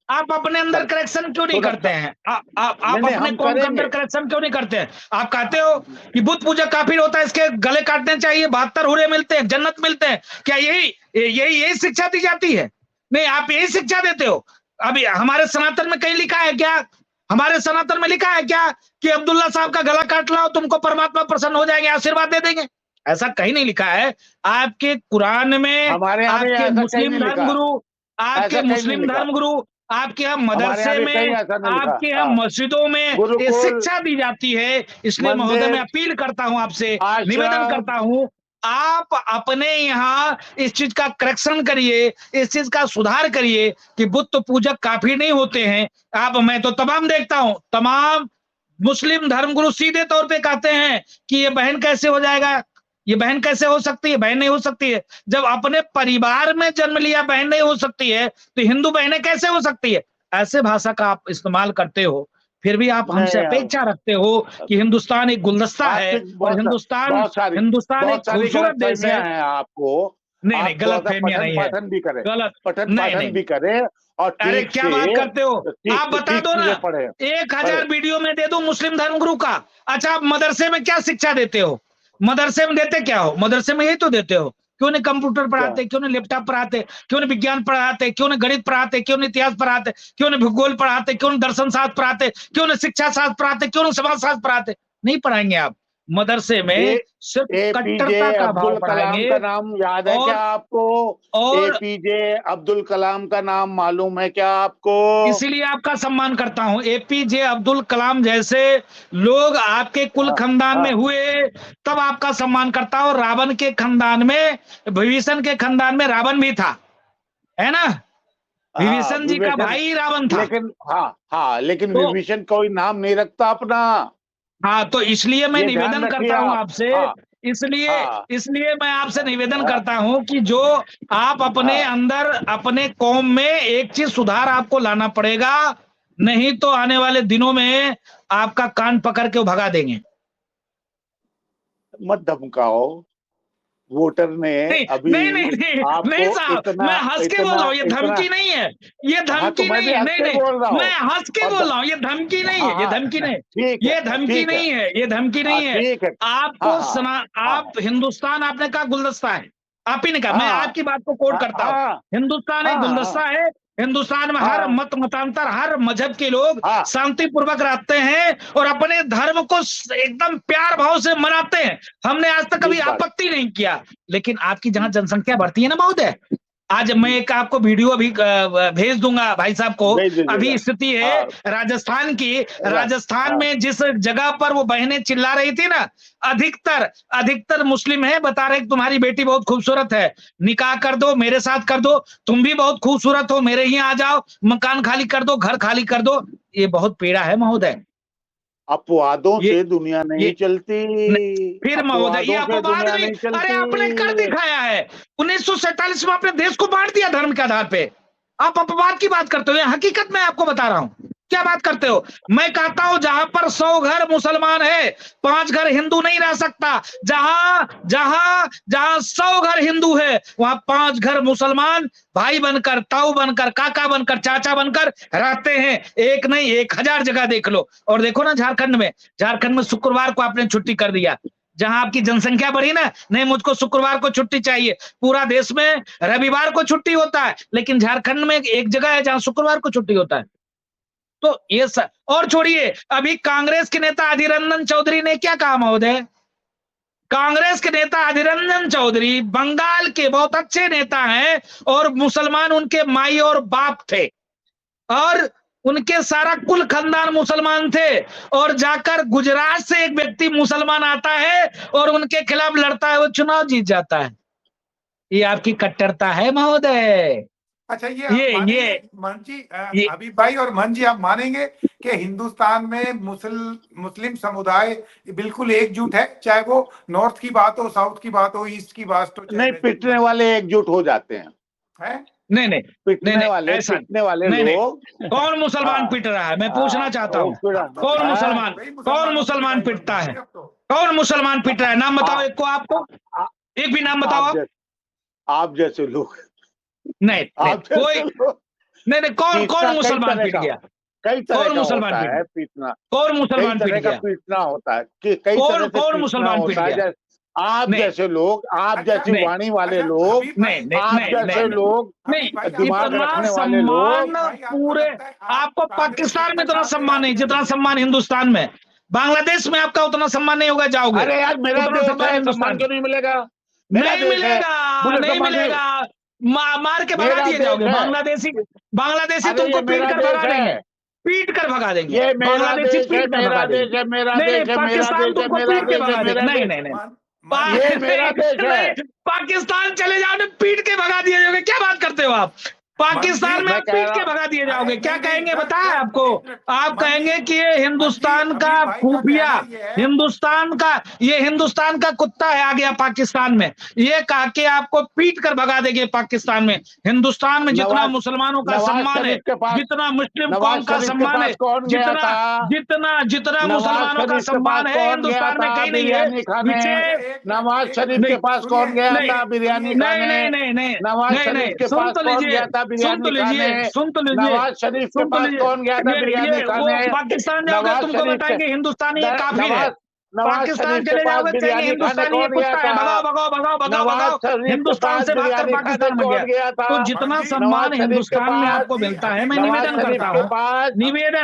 आप अपने अंदर करेक्शन क्यों नहीं करते हैं? आप अपने कौम के अंदर करेक्शन क्यों नहीं करते हैं? आप कहते हो कि बुत पूजा काफिर होता है, इसके गले काटने चाहिए, 72 हुरे मिलते हैं, जन्नत मिलते हैं। क्या यही शिक्षा दी जाती है? नहीं, आप यही शिक्षा देते हो। अभी हमारे सनातन में कहीं लिखा है क्या? हमारे सनातन में लिखा है क्या कि अब्दुल्ला साहब का गला काट लाओ, तुमको परमात्मा प्रसन्न हो जाएंगे, आशीर्वाद दे देंगे? ऐसा कहीं नहीं लिखा है। आपके कुरान में, आपके मुस्लिम धर्मगुरु, आपके यहाँ मदरसे में, आपके यहाँ मस्जिदों में ये शिक्षा दी जाती है। इसलिए महोदय मैं अपील करता हूं आपसे, निवेदन करता हूं, आप अपने यहाँ इस चीज का करेक्शन करिए, इस चीज का सुधार करिए कि बुत पूजक काफी नहीं होते हैं। मैं तो तमाम देखता हूं, तमाम मुस्लिम धर्मगुरु सीधे तौर पे कहते हैं कि ये बहन कैसे हो जाएगा, ये बहन कैसे हो सकती है? बहन नहीं हो सकती है। जब अपने परिवार में जन्म लिया बहन नहीं हो सकती है, तो हिंदू बहनें कैसे हो सकती है? ऐसे भाषा का आप इस्तेमाल करते हो, फिर भी आप हमसे अपेक्षा रखते हो कि हिंदुस्तान एक गुलदस्ता है और हिंदुस्तान एक खूबसूरत देश है। आपको नहीं, गलत फहमियां नहीं है, गलत पठन भी करे। और अरे क्या बात करते हो? आप बता दो ना, 1000 वीडियो में दे दो मुस्लिम धर्मगुरु का। अच्छा, आप मदरसे में क्या शिक्षा देते हो? मदरसे में देते क्या हो? मदरसे में यही तो देते हो। क्यों नहीं कंप्यूटर पढ़ाते? क्यों नहीं लैपटॉप पढ़ाते? क्यों नहीं विज्ञान पढ़ाते? क्यों नहीं गणित पढ़ाते? क्यों नहीं इतिहास पढ़ाते? क्यों नहीं भूगोल पढ़ाते? क्यों नहीं दर्शन शास्त्र पढ़ाते? क्यों नहीं शिक्षा शास्त्र पढ़ाते? क्यों नहीं समाज शास्त्र पढ़ाते? नहीं पढ़ाएंगे आप। मदरसे में सिर्फ कट्टरता का भाव पढ़ाएंगे। का नाम याद है क्या आपको? और एपीजे अब्दुल कलाम का नाम मालूम है क्या आपको? इसीलिए आपका सम्मान करता हूं। एपीजे अब्दुल कलाम जैसे लोग आपके कुल खानदान में हुए, तब आपका सम्मान करता हूं। रावण के खानदान में, विभीषण के खानदान में रावण भी था, है ना? विभीषण जी का भाई रावण था। लेकिन विभीषण कोई नाम नहीं रखता अपना। तो इसलिए मैं निवेदन करता हूं आपसे, इसलिए मैं आपसे निवेदन करता हूं कि जो आप अपने अंदर, अपने कौम में एक चीज सुधार आपको लाना पड़ेगा, नहीं तो आने वाले दिनों में आपका कान पकड़ के भगा देंगे। मत धमकाओ, वोटर ने अभी नहीं साहब, मैं हंस के बोल रहा हूँ, ये धमकी नहीं है, ये धमकी नहीं है। नहीं, मैं हंस के बोल रहा हूँ, ये धमकी नहीं है, ये धमकी नहीं, ये धमकी नहीं है, ये धमकी नहीं है। आपको आप हिंदुस्तान, आपने कहा गुलदस्ता है, आप ही ने कहा, मैं आपकी बात को कोट करता हूँ। हिंदुस्तान एक गुलदस्ता है। हिंदुस्तान में हर मतांतर, हर मजहब के लोग शांतिपूर्वक रहते हैं और अपने धर्म को एकदम प्यार भाव से मनाते हैं। हमने आज तक कभी आपत्ति नहीं किया। लेकिन आपकी जहां जनसंख्या बढ़ती है ना महोदय, आज मैं एक आपको वीडियो अभी भेज दूंगा भाई साहब को। अभी स्थिति है राजस्थान की, राजस्थान में जिस जगह पर वो बहनें चिल्ला रही थी ना, अधिकतर मुस्लिम है, बता रहे तुम्हारी बेटी बहुत खूबसूरत है, निकाह कर दो, मेरे साथ कर दो, तुम भी बहुत खूबसूरत हो, मेरे ही आ जाओ, मकान खाली कर दो, घर खाली कर दो। ये बहुत पीड़ा है महोदय। अपवादों से दुनिया नहीं चलती। फिर महोदय ये अपवाद नहीं, अरे आपने कर दिखाया है। 1947 में आपने देश को बांट दिया धर्म के आधार पे। आप अपवाद की बात करते हो, हकीकत में आपको बता रहा हूं क्या बात करते हो। मैं कहता हूं जहां पर 100 घर मुसलमान है, 5 घर हिंदू नहीं रह सकता। जहां 100 घर हिंदू है, वहां 5 घर मुसलमान भाई बनकर, ताऊ बनकर, काका बनकर, चाचा बनकर रहते हैं। एक नहीं 1000 जगह देख लो। और देखो ना झारखंड में शुक्रवार को आपने छुट्टी कर दिया। जहां आपकी जनसंख्या बढ़ी ना, नहीं मुझको शुक्रवार को छुट्टी चाहिए। पूरा देश में रविवार को छुट्टी होता है, लेकिन झारखंड में एक जगह है जहां शुक्रवार को छुट्टी होता है। तो ये और छोड़िए, अभी कांग्रेस के नेता अधीर रंजन चौधरी ने क्या कहा महोदय? कांग्रेस के नेता अधीर रंजन चौधरी बंगाल के बहुत अच्छे नेता हैं और मुसलमान उनके माई और बाप थे और उनके सारा कुल खानदान मुसलमान थे, और जाकर गुजरात से एक व्यक्ति मुसलमान आता है और उनके खिलाफ लड़ता है, वो चुनाव जीत जाता है। ये आपकी कट्टरता है महोदय। अच्छा, ये मन जी, अभी भाई और मन जी, आप मानेंगे कि हिंदुस्तान में मुस्लिम समुदाय बिल्कुल एकजुट है, चाहे वो नॉर्थ की बात हो, साउथ की बात हो, ईस्ट की बात हो? नहीं, पिटने वाले एकजुट हो जाते हैं। नहीं पिटने वाले लोग। कौन मुसलमान पिट रहा है, मैं पूछना चाहता हूँ। कौन मुसलमान पिटता है? कौन मुसलमान पिट रहा है? नाम बताओ एक को, आपको एक भी नाम बताओ। आप जैसे लोग। नहीं कोई नहीं, कौन मुसलमान पिट गया? कौन मुसलमान पीटना? कौन मुसलमान पिट गया? पीटना होता है कि कौन मुसलमान पिट गया? आप जैसे लोग, आप जैसे वाणी वाले लोग, आप जैसे लोग, दिमाग रखने वाले लोग। पूरे आपको पाकिस्तान में इतना सम्मान नहीं जितना सम्मान हिंदुस्तान में। बांग्लादेश में आपका उतना सम्मान नहीं होगा, जाओगे। अरे यार, मेरा सम्मान क्यों नहीं मिलेगा? नहीं मिलेगा, मार के भगा दिए जाओगे। बांग्लादेशी तुमको पीट कर भगा देंगे, बांग्लादेशी पीट कर भगा देंगे। नहीं, पाकिस्तान तुमको पीट के भगा देंगे। नहीं, पाकिस्तान चले जाओगे, पीट के भगा दिए जाओगे। क्या बात करते हो आप? पाकिस्तान में पीट के भगा दिए जाओगे। क्या कहेंगे बताएं आपको? आप कहेंगे कि ये हिंदुस्तान का खुफिया, हिंदुस्तान का कुत्ता है, आ गया पाकिस्तान में। ये कहा कि आपको पीट कर भगा देंगे पाकिस्तान में। हिंदुस्तान में जितना मुसलमानों का सम्मान है, जितना मुस्लिम कौम का सम्मान है, जितना मुसलमानों का सम्मान है, हिंदुस्तान में कहीं नहीं है। नवाज शरीफ के पास कौन गया था बिरयानी खाने? नहीं, नवाज शरीफ के पास कौन गया था? सुन तो लीजिए। नवाज शरीफ के पास कौन गया था बिरयानी खाने? पाकिस्तान जाओगे तुमको बताएंगे हिंदुस्तान ये काफी है। पाकिस्तान चले जाओगे कहेंगे हिंदुस्तान ये कुत्ता है। भगाओ। हिंदुस्तान से भागकर पाकिस्तान में गया। तो जितना सम्मान हिंदुस्तान में आपको मिलता है, मैं निवेदन करता हूँ, मेरा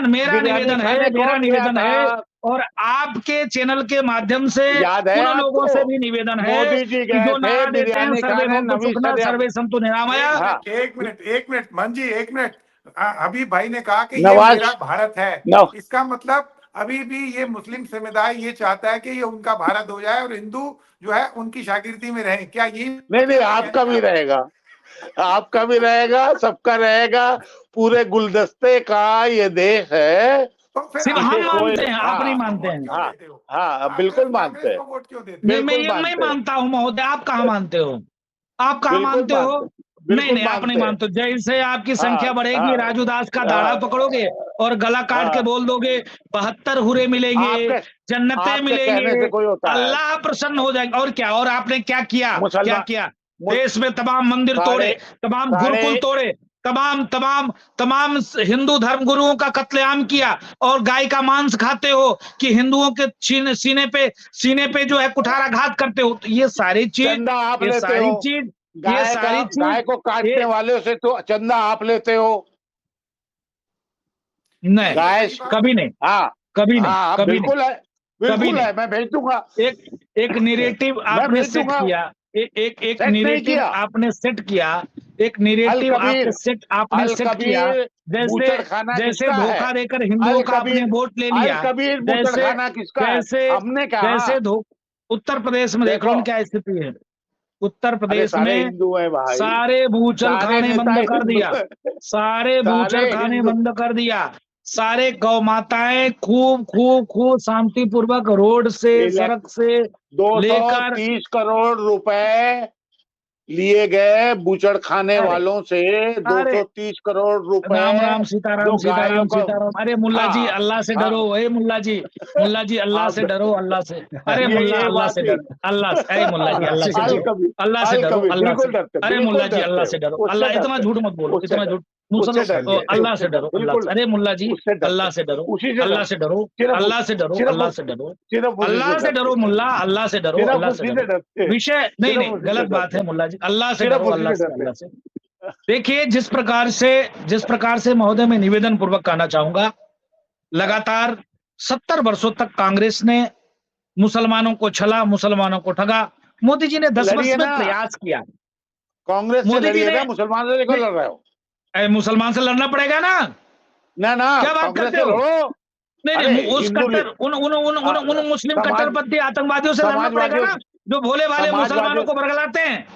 निवेदन है और आपके चैनल के माध्यम से उन लोगों से भी निवेदन है जो नारा देते हैं सर्वे संतु निरामया। एक मिनट मन जी, एक मिनट। अभी भाई ने कहा कि ये मेरा भारत है, इसका मतलब अभी भी ये मुस्लिम समुदाय ये चाहता है कि ये उनका भारत हो जाए और हिंदू जो है उनकी शागिर्दी में रहे। क्या ये? नहीं, आपका भी रहेगा, आपका भी रहेगा, सबका रहेगा। पूरे गुलदस्ते का ये देश है। सिर्फ हम मानते हैं, आप नहीं मानते हैं। हाँ, बिल्कुल मानते हैं। मैं मानता हूँ महोदय, आप कहाँ मानते हो? आप कहाँ मानते हो? नहीं, आप नहीं मानते। जैसे आपकी संख्या बढ़ेगी, राजू दास का दाढ़ा पकड़ोगे और गला काट के बोल दोगे 72 हुरे मिलेंगे, जन्नतें मिलेंगे, अल्लाह प्रसन्न हो जाएगा। और क्या? और आपने क्या किया? देश में तमाम मंदिर तोड़े, तमाम गुरुकुल तोड़े, तमाम हिंदू धर्म गुरुओं का कत्लेआम किया और गाय का मांस खाते हो कि हिंदुओं के सीने पे जो है कुठाराघात करते हो। तो ये सारी चीज गाय को काटने वाले से तो चंदा आप लेते हो? नहीं, कभी नहीं। कभी नहीं। बिल्कुल है, मैं भेज दूंगा। एक नैरेटिव आपने सेट किया, एक नैरेटिव आपने सेट किया, जैसे धोखा देकर हिंदुओं का आपने वोट ले लिया। जैसे उत्तर प्रदेश में देख लो क्या स्थिति है। उत्तर प्रदेश में सारे बूचल खाने बंद कर दिया, सारे गौ माताएं खूब शांतिपूर्वक रोड से, सड़क से 230 करोड़ रुपए लिए गए बूचड़ खाने वालों से। 230 करोड़ रुपए। राम सीताराम। अरे मुल्ला जी अल्लाह से डरो। मुल्ला जी अल्लाह से डरो, अल्लाह से। अरे मुल्ला अल्लाह से डरो, अल्लाह से। अरे मुल्ला जी अल्लाह से डरो, अल्लाह से। अरे मुल्ला जी अल्लाह से डरो, अल्लाह। इतना झूठ मत बोलो, इतना झूठ उससे डरिए, अल्लाह से डरो, अल्लाह बिल्कुल से। अरे मुल्ला जी, उससे डरते, अल्लाह से डरो, उसी से अल्लाह डरो, से डरो, सिर्फ अल्लाह से डरो, सिर्फ अल्लाह से डरो, सिर्फ उसी अल्लाह से डरो डरते, मुल्ला, अल्लाह से डरो, सिर्फ अल्लाह से उसी से डरो। डरते, विषय नहीं सिर्फ नहीं, उसी से गलत बात डरते, है मुल्ला जी, अल्लाह से सिर्फ डरो, उसी अल्लाह से से, डरते। अल्लाह से। देखिए जिस प्रकार से महोदय मैं निवेदन पूर्वक कहना चाहूंगा, लगातार 70 वर्षों तक कांग्रेस ने मुसलमानों को छला, मुसलमानों को ठगा। मोदी जी ने 10 वर्ष लड़िए में ना, प्रयास किया। कांग्रेस से मोदी जी लड़िए ने ना, मुसलमानों से क्यों लड़ रहे हो? मुसलमान से लड़ना पड़ेगा ना, ना ना, क्या बात कांग्रेस करते से हो? लड़ो। नहीं अरे नहीं, उस हिंदू कट्टर उन मुस्लिम समाज कट्टरपंथी आतंकवादियों से लड़ना पड़ेगा समाजवादियों ना, जो भोले भाले मुसलमानों समाजवादियों को बरगलाते हैं।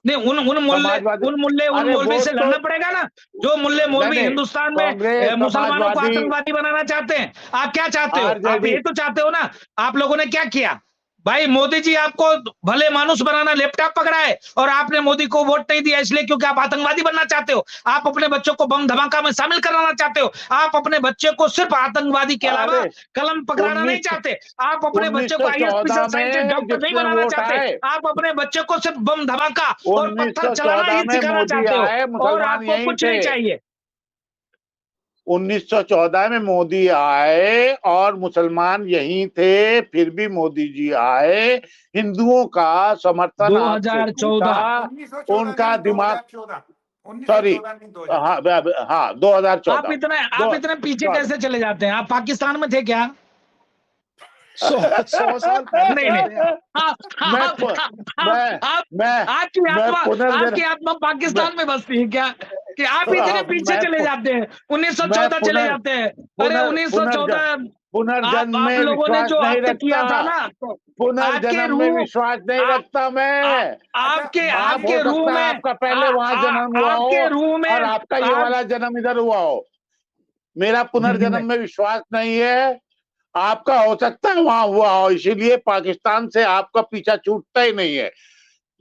नहीं, समाजवादी उन अरे मौलवी वो से तो लड़ना पड़ेगा ना, जो मुल्ले नहीं मौलवी नहीं, हिंदुस्तान में कांग्रेस मुसलमानों को समाजवादी आतंकवादी बनाना चाहते हैं। आप क्या चाहते हो? आप आरजेडी ये तो चाहते हो ना। आप लोगों ने क्या किया भाई? मोदी जी आपको भले मानुस बनाना लैपटॉप पकड़ा है, और आपने मोदी को वोट नहीं दिया इसलिए क्योंकि आप आतंकवादी बनना चाहते हो। आप अपने बच्चों को बम धमाका में शामिल कराना चाहते हो। आप अपने बच्चे को सिर्फ आतंकवादी के अलावा अरे कलम पकड़ाना नहीं 19 चाहते। आप अपने बच्चे को आईएएस 1914 ऑफिसर, साइंटिस्ट, में डॉक्टर नहीं जिसमें बनाना वोट चाहते। आए, आप अपने बच्चे को सिर्फ बम धमाका और पत्थर चलाना 1914 ही में सिखाना मोदी चाहते हो, आए, और मुसलमान आपको यहीं कुछ थे। नहीं चाहिए। 1914 में मोदी आए और मुसलमान यहीं थे, फिर भी मोदी जी आए, हिंदुओं का समर्थन आपसे 2014 टूटा, 1914 उनका नहीं, दिमाग 2014, सॉरी 1914 नहीं, 2014। हाँ आप 2014 इतने पीछे सॉरी कैसे चले जाते हैं? आप पाकिस्तान में थे क्या? 100 साल पहले नहीं नहीं, चलते हैं आप। मैं मैं आपकी मैं आत्मा पाकिस्तान में बसती है क्या, कि आप इतने पीछे चले जाते हैं? 1914 चले जाते हैं। अरे 1914 पुनर्जन्म आप में लोगों ने विश्वास जो नहीं हत्या किया रखता, था ना, तो आपके पुनर्जन्म में रूह विश्वास नहीं आ- रखता मैं। आपके आप हो आपके रूह सकता है में आपका पहले वहां जन्म हुआ आपके हो रूह में और आपका ये आप वाला जन्म इधर हुआ हो। मेरा पुनर्जन्म में विश्वास नहीं है, आपका हो सकता है वहां हुआ हो, इसीलिए पाकिस्तान से आपका पीछा छूटता ही नहीं है।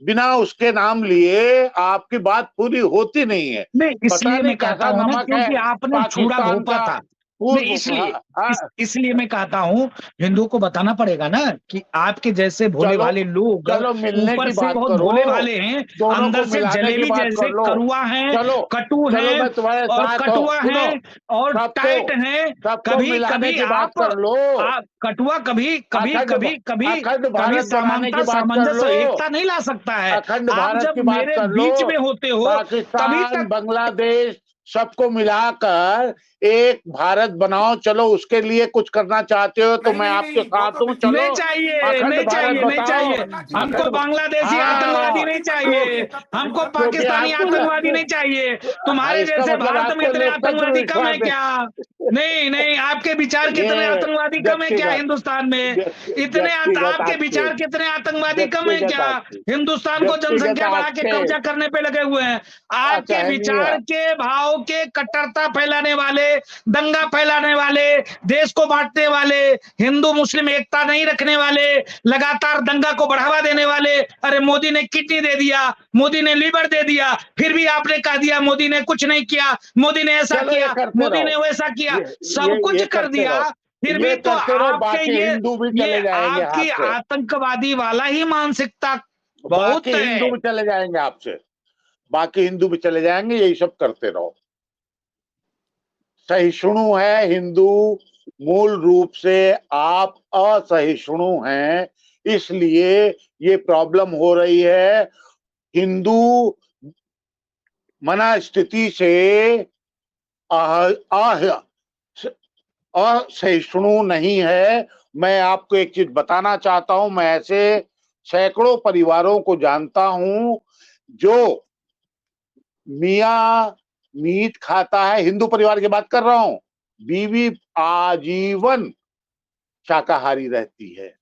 बिना उसके नाम लिए आपकी बात पूरी होती नहीं है। नहीं, पता इसलिए नहीं मैं कहता कैसा हूं ना, नमक है क्योंकि आपने छुड़ा पाकिस्तान घोंपा का था। नहीं, पूर्व। इसलिए मैं कहता हूं, हिंदू को बताना पड़ेगा ना कि आपके जैसे भोले चलो भाले लोग चलो मिलने ऊपर की से बात बहुत करो, भोले भाले हैं, दोनों अंदर को से मिलाने की जलेबी बात जैसे कर लो। कड़ुआ हैं, चलो कटु चलो हैं, मैं तुम्हारे और साथ हूँ, कटुआ सुनो, हैं, और टाइट हैं। सबको कभी मिलाने कभी की बात कर लो। आप कटुआ कभी कभी अखंड कभी कभी अखंड कभी भारत बनाने समानता, की बात कर सामंजस्य लो, और एकता नहीं ला सकता है। अखंड आप भारत जब की बात मेरे कर लो। बीच में होते हो तभी पाकिस्तान, तक बांग्लादेश सबको मिलाकर एक भारत बनाओ। चलो उसके लिए कुछ करना चाहते हो तो नहीं, मैं नहीं, आपके नहीं, वो साथ तो हूँ। चलो नहीं चाहिए, अखंड नहीं भारत चाहिए, नहीं बताओ। चाहिए। हमको बांग्लादेशी आतंकवादी नहीं चाहिए, हमको क्योंकि पाकिस्तानी आपको आतंकवादी नहीं चाहिए। तुम्हारे इसका जैसे मतलब भारत में आपको इतने लोकतंत्र आतंकवादी कम विश्वास है क्या? नहीं नहीं, आपके विचार कितने ये आतंकवादी कम है क्या व्यक्तिगत हिंदुस्तान में? इतने व्यक्तिगत आपके आपके विचार कितने आतंकवादी कम है व्यक्तिगत क्या? आपके हिंदुस्तान को व्यक्तिगत जनसंख्या बढ़ा के आपके कब्जा करने पे लगे हुए हैं। आपके असहनीय। विचार के भाव के कट्टरता फैलाने वाले, दंगा फैलाने वाले, देश को बांटने वाले, हिंदू मुस्लिम एकता नहीं रखने वाले, लगातार दंगा को बढ़ावा देने वाले। अरे मोदी ने किडनी दे दिया, मोदी ने लीवर दे दिया, फिर भी आपने कह दिया मोदी ने कुछ नहीं किया, मोदी ने ऐसा चलो ये किया, करते मोदी रहो, ने वैसा किया, सब ये कुछ कर करते दिया। रहो, फिर भी ये तो करते रहो, आपके बाकी हिंदू भी ये चले जाएंगे हाथ आपकी से, आतंकवादी वाला ही मानसिकता बाकी बहुत हिंदू है। भी चले जाएंगे आपसे, बाकी हिंदू भी चले जाएंगे। यही सब करते रहो। सहिष्णु है हिंदू, मूल रूप से आप असहिष्णु हैं, इसलिए ये प्रॉब्लम हो रही है। हिंदू मना स्थिति से असहिष्णु नहीं है। मैं आपको एक चीज बताना चाहता हूं, मैं ऐसे सैकड़ों परिवारों को जानता हूं जो मियां मीट खाता है, हिंदू परिवार की बात कर रहा हूं, बीवी आजीवन शाकाहारी रहती है।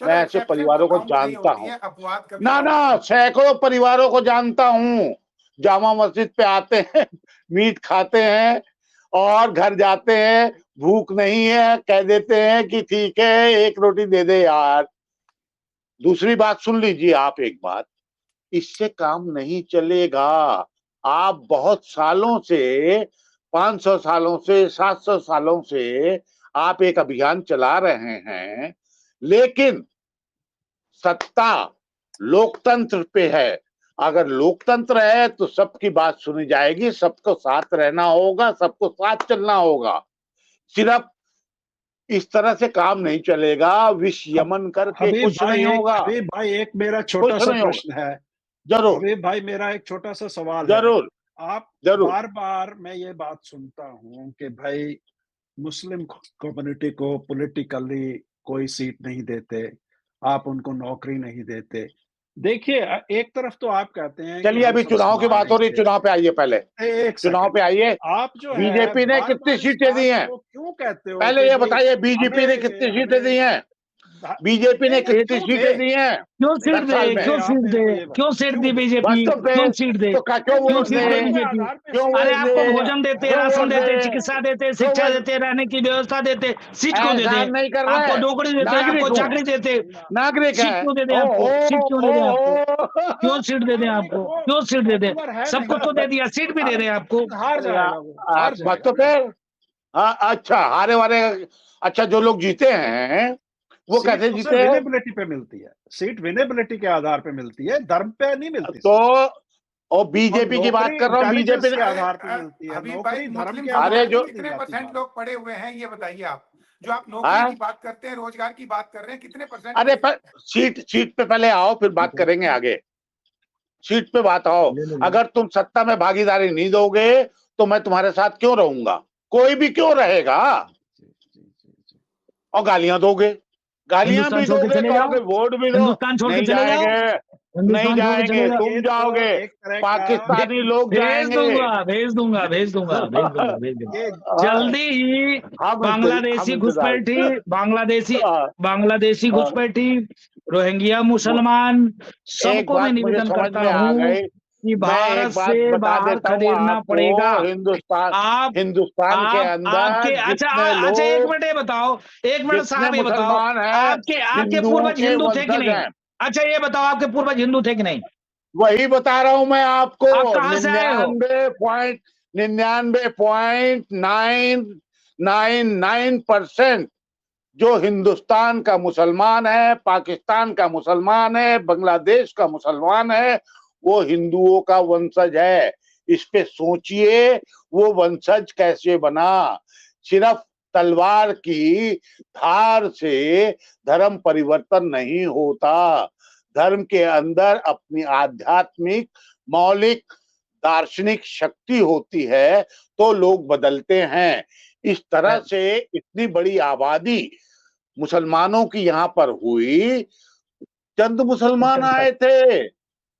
मैं ऐसे परिवारों को जानता हूं, ना सैकड़ों परिवारों को जानता हूं। जामा मस्जिद पे आते हैं, मीट खाते हैं और घर जाते हैं, भूख नहीं है, कह देते हैं कि ठीक है एक रोटी दे दे यार। दूसरी बात सुन लीजिए आप एक बात, इससे काम नहीं चलेगा। आप बहुत सालों से, 500 सालों से, 700 सालों से आप एक अभियान चला रहे हैं, लेकिन सत्ता लोकतंत्र पे है, अगर लोकतंत्र है तो सबकी बात सुनी जाएगी, सबको साथ रहना होगा, सबको साथ चलना होगा। सिर्फ इस तरह से काम नहीं चलेगा, विष यमन करके कुछ नहीं होगा, हबीब भाई एक मेरा छोटा कुछ सा नहीं होगा। प्रश्न है। जरूर हबीब भाई मेरा एक छोटा सा सवाल है। जरूर आप जरूर। बार बार मैं ये बात सुनता हूँ कि भाई मुस्लिम कम्युनिटी को पॉलिटिकली कोई सीट नहीं देते, आप उनको नौकरी नहीं देते। देखिए एक तरफ तो आप कहते हैं कि चलिए हम अभी सब चुनाव की समान बात हो रही है, हैं। चुनाव पे आइए, पहले एक चुनाव सेकंड, पे आइए। आप जो है बीजेपी ने बार-बार कितनी इस सीटें दी बात हैं? को क्यों कहते हो पहले कि ये भाई बताइए बीजेपी ने कितनी सीटें दी हैं? बीजेपी ने नहीं, नहीं, कितनी क्यों सीटें दे? दी हैं क्यों सीट 10 दे, साल में? क्यों आप सीट मेरे दे, को ये बताओ, क्यों सीट दी क्यों दे? बीजेपी, बस तो क्यों फिर सीट दे, तो क्यों क्यों वोट सीट दे दे? बीजेपी? आधार पे क्यों अरे वोट आपको दे? भोजन देते, क्यों राशन वोट देते, दे? चिकित्सा देते, क्यों शिक्षा वोट? देते, रहने की व्यवस्था देते, सीट क्यों एहसान देते? नहीं कर आपको रहे, नौकरी देते, नागरिक आपको हूँ, चाकरी देते, नागरिक सीट है। क्यों दे दें ओ आपको? सीट क्यों दे दें आपको? क्यों सीट दे दें नागरिक आपको? वो क्यों सीट दे दें? पॉपुलर है सब नहीं, कुछ तो दे दिया, सीट भी दे दें आपको। हार जाएगा वो, हार बस जाएगा तो ना। फिर हाँ, अच्छा हारे वाले, अच्छा जो लोग जीते हैं वो सीट कैसे तो जीते सिर्फ हैं? विनेबिलिटी पे मिलती है, सीट विनेबिलिटी के आधार पे मिलती है, धर्म पे नहीं मिलती तो सीट। और और बीजेपी की बात नौकरी कर रहा हूँ, बीजेपी इंटेलिजेंस ने के आधार पे मिलती है, हबीब भाई, नौकरी धर्म मुस्लिम के समाज आधार अरे पे में जो नहीं दी कितने जाती परसेंट बात। लोग पढ़े हुए हैं ये बताइए आप। जो आप नौकरी हाँ? की बात करते हैं, रोजगार की बात कर रहे हैं, कितने परसेंट अरे पढ़े पर सीट पे पहले आओ, फिर बात करेंगे आगे। सीट पे बात आओ। अगर तुम सत्ता में भागीदारी नहीं दोगे तो मैं तुम्हारे साथ क्यों रहूंगा? कोई भी क्यों रहेगा? और गालियां दोगे, गालियां हिंदुस्तान भी छोड़ के दोगे, चले जाओ, कहोगे वोट भी दो, हिंदुस्तान छोड़ के नहीं चले जाओ, जाएंगे, नहीं हिंदुस्तान छोड़ के चले जाएंगे, जाओ। तुम ये तो जाओगे, एक तरह का पाकिस्तानी लोग भेज जाएंगे। दूंगा, भेज दूंगा, भेज दूंगा, भेज दूंगा, भेज दूंगा। ये जल्दी ही हम बांग्लादेशी इंतजार। घुसपैठी, बांग्लादेशी हाँ, बांग्लादेशी हाँ। घुसपैठी, रोहिंग्या मुसलमान, एक सबको मैं बात मुझे निवेदन समझ करता में आ हूँ गई। कि मैं भारत एक बात से बता बाहर देता हूँ खदेड़ना पड़ेगा। आपको, आप हिंदुस्तान के आप अंदर आपके अच्छा जितने अच्छा, एक लोग, मिनट ये बताओ, एक मिनट जितने साहब ये बताओ, मुसलमान हैं, आपके आपके हिंदुओं पूर्वज के हिंदू थे कि वंशज नहीं? हैं। अच्छा ये बताओ, आपके पूर्वज हिंदू थे कि नहीं? वही बता रहा हूं मैं आपको। आप कहाँ से आए हो? 99.999% जो हिंदुस्तान का मुसलमान है, पाकिस्तान का मुसलमान है, बांग्लादेश का मुसलमान है, वो हिंदुओं का वंशज है। इस पे सोचिए, वो वंशज कैसे बना? सिर्फ तलवार की धार से धर्म परिवर्तन नहीं होता। धर्म के अंदर अपनी आध्यात्मिक मौलिक दार्शनिक शक्ति होती है तो लोग बदलते हैं। इस तरह से इतनी बड़ी आबादी मुसलमानों की यहाँ पर हुई। चंद मुसलमान आए थे,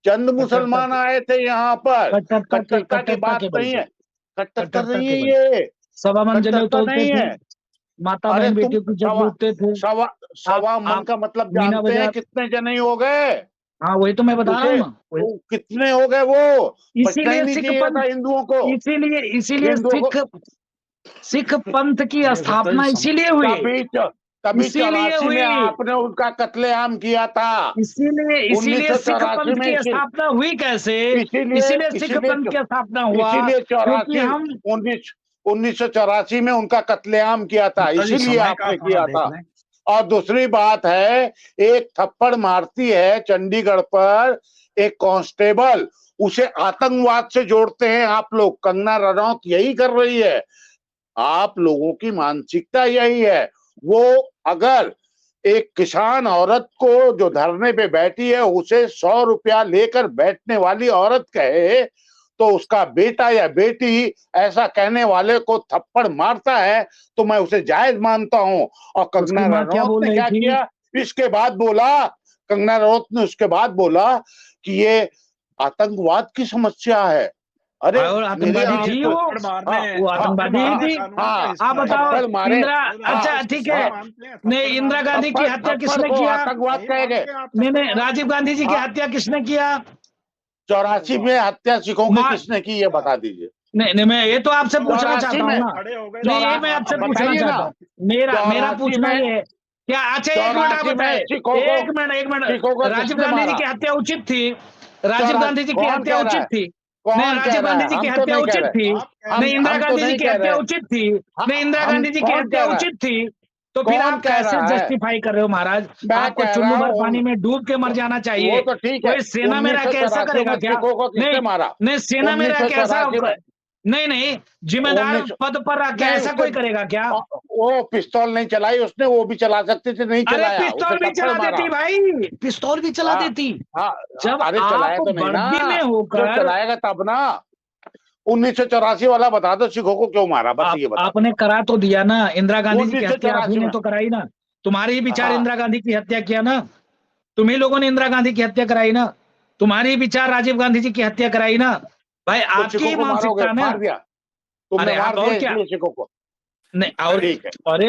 चंद मुसलमान आए थे यहाँ पर। कट्टरता की बात नहीं है, कट्टरता नहीं है ये, सवा मन जनेऊ कट्टरता तोलते नहीं थे, है। माता अरे बहन तुम बेटियों की इज्जत लूटते थे। सवा मन आप का मतलब मीना जानते हैं बाजार, कितने जने हो गए? हाँ वही तो मैं बता रहा हूँ उसे ना, वो कितने हो गए? वो बचना ही इसीलिए नहीं सिख चाहिए था पंथ, हिंदुओं को। इसीलिए हिंदुओं को सिख पंथ की ये स्थापना बताइए इसीलिए हुई, कभी इसीलिए 84 में हुई, आपने उनका कतलेआम किया था। इसीलिए सिख 1984 पंथ में की स्थापना हुई कैसे? इसीलिए इसीलिए सिख इसीलिए पंथ की स्थापना हुआ इसीलिए क्योंकि 84 हम 1984 में उनका कत्लेआम किया था, जी इसीलिए समय का आपने थोड़ा किया देख था। लें। और दूसरी बात है, एक थप्पड़ मारती है चंडीगढ़ पर एक कांस्टेबल, उसे आतंकवाद से जोड़ते हैं आप लोग। कंगना रनौत यही कर रही है। आप लोगों की मानसिकता यही है। वो अगर एक किसान औरत को जो धरने पे बैठी है उसे 100 रुपया लेकर बैठने वाली औरत कहे तो उसका बेटा या बेटी ऐसा कहने वाले को थप्पड़ मारता है तो मैं उसे जायज मानता हूं। और उसकी कंगना माँ क्या रनौत बोल ने रही क्या थी? किया? इसके बाद बोला, कंगना रनौत ने उसके बाद बोला कि ये आतंकवाद की समस्या है। अरे और मेरे आतंकवादी आप थी तो, थप्पड़ मारने, हाँ, वो हाँ, आतंकवादी ही मारना थी। कानून का हाँ, हिस्सा आप है। बताओ, थप्पड़ मारे। इंदिरा, हाँ, अच्छा ठीक है, मानते हैं, नहीं इंदिरा गांधी की हत्या थप्पड़ किसने को किया? आतंकवाद नहीं कहे गए। मानते आप नहीं थप्पड़ नहीं, मारने राजीव को? गांधी जी की हाँ। हत्या किसने किया? 84 में हत्या सिखों की मार किसने की, ये बता दीजिए। नहीं नहीं, मैं ये तो आपसे पूछना 84 चाहता हूँ में ना, खड़े हो गए नहीं तो ये आप मैं आपसे बताइए पूछना बताइए चाहता ना। हूँ, मेरा 84 पूछना में ये है क्या? अच्छा एक मिनट आप 84 में बताए, सिखों को, एक मिनट, सिखों को राजीव किसने गांधी जी मारा? की हत्या उचित थी? राजीव गांधी जी की कौन हत्या कह रहा उचित है? थी? नहीं, कौन कह राजीव रहा गांधी है? जी की हम तो हत्या नहीं कह उचित रहे। थी? आप कह नहीं, रहे इंदिरा हम तो गांधी जी नहीं की कह हत्या रहे। उचित थी? नहीं, इंदिरा हम गांधी जी की कौन हत्या कह रहा है? उचित थी? तो फिर कौन आप कह कैसे रहा है? जस्टिफाई कर रहे हो महाराज? मैं आपको कह चुल्लू रहा भर हूँ पानी में डूब के मर जाना वो चाहिए। तो ठीक है। कोई सेना में रह के ऐसा 1984 करेगा में क्या? सिखों को किसने नहीं मारा? नहीं, सेना में रह के ऐसा 1984 में नहीं, जिम्मेदार 19 पद पर रह के नहीं, ऐसा उसने कोई करेगा क्या? वो पिस्तौल नहीं चलाई उसने, वो भी चला सकती थी, नहीं अरे चलाया, उसे पिस्तौल भी थप्पड़ चला मारा। देती भाई, पिस्तौल भी चला हाँ, देती। हाँ, जब अरे आप चलाया तो नहीं ना, वर्दी में जो होकर चलाएगा तब ना। 1984 वाला बता दो, सिखों को क्यों मारा, बस ये बता। आपने करा तो दिया ना, इंदिरा गांधी जी की हत्या आप 1984 ही ने में। तो कराई ना। तुम्हारे ही विचार हाँ, इंदिरा गांधी की हत्या किया ना, तुम्ही लोगों ने इंदिरा गांधी की हत्या कराई ना, तुम्हारी विचार राजीव गांधी जी की हत्या कराई ना। भाई तो आपकी सिखों ही को मारोगे, मानसिकता ना। मार दिया तुमने, अरे मार आप दिया और क्या, इसलिए सिखों को। नहीं और ठीक है, अरे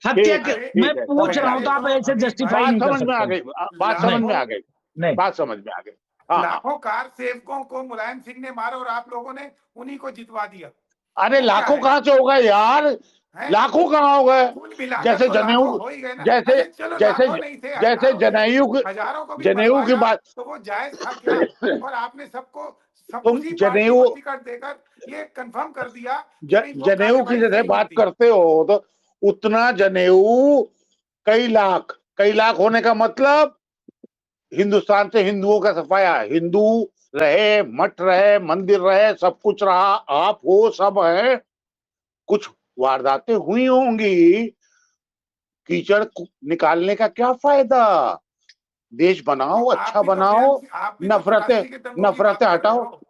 हत्या ठीक के, है, अरे मैं ठीक है, पूछ समझ रहा में आ हूं गई। तो आप ऐसे अभी जस्टिफाई भाई नहीं कर बात समझ में आ सकते। गई, बात समझ में आ गई, नहीं बात समझ में आ गई। हाँ, हाँ। लाखों कार सेवकों को मुलायम सिंह ने मारा और आप लोगों ने उन्हीं को जितवा दिया। अरे वो क्या लाखों है? कहाँ से हो गए यार? हैं? लाखों कहाँ हो गए? कुल मिलाकर जैसे तो जनेऊ, लाखों हो ही गए ना। जैसे अच्छा चलो जैसे लाखों नहीं थे, जैसे हजारों थे, जनेऊ की, हजारों को भी जनेऊ की मरवाया बात, तो वो जायज था क्या? और आपने सबको सब तुम उसी पार्टी जनेऊ को टिकट देकर ये कंफर्म कर दिया कि नहीं वो जनेऊ की कार्यवाही जैसे सही बात होती। करते हो, तो उतना जनेऊ कई लाख होने का मतलब हिंदुस्तान से हिंदुओं का सफाया, हिंदू रहे, मठ रहे, मंदिर रहे, सब कुछ रहा, आप हो, सब है। कुछ वारदातें हुई होंगी, कीचड़ निकालने का क्या फायदा? देश बनाओ, तो अच्छा आप भी तो बनाओ, आप भी तो नफरतें 84 के दंगों की बात नफरतें कर रहे हटाओ। हो।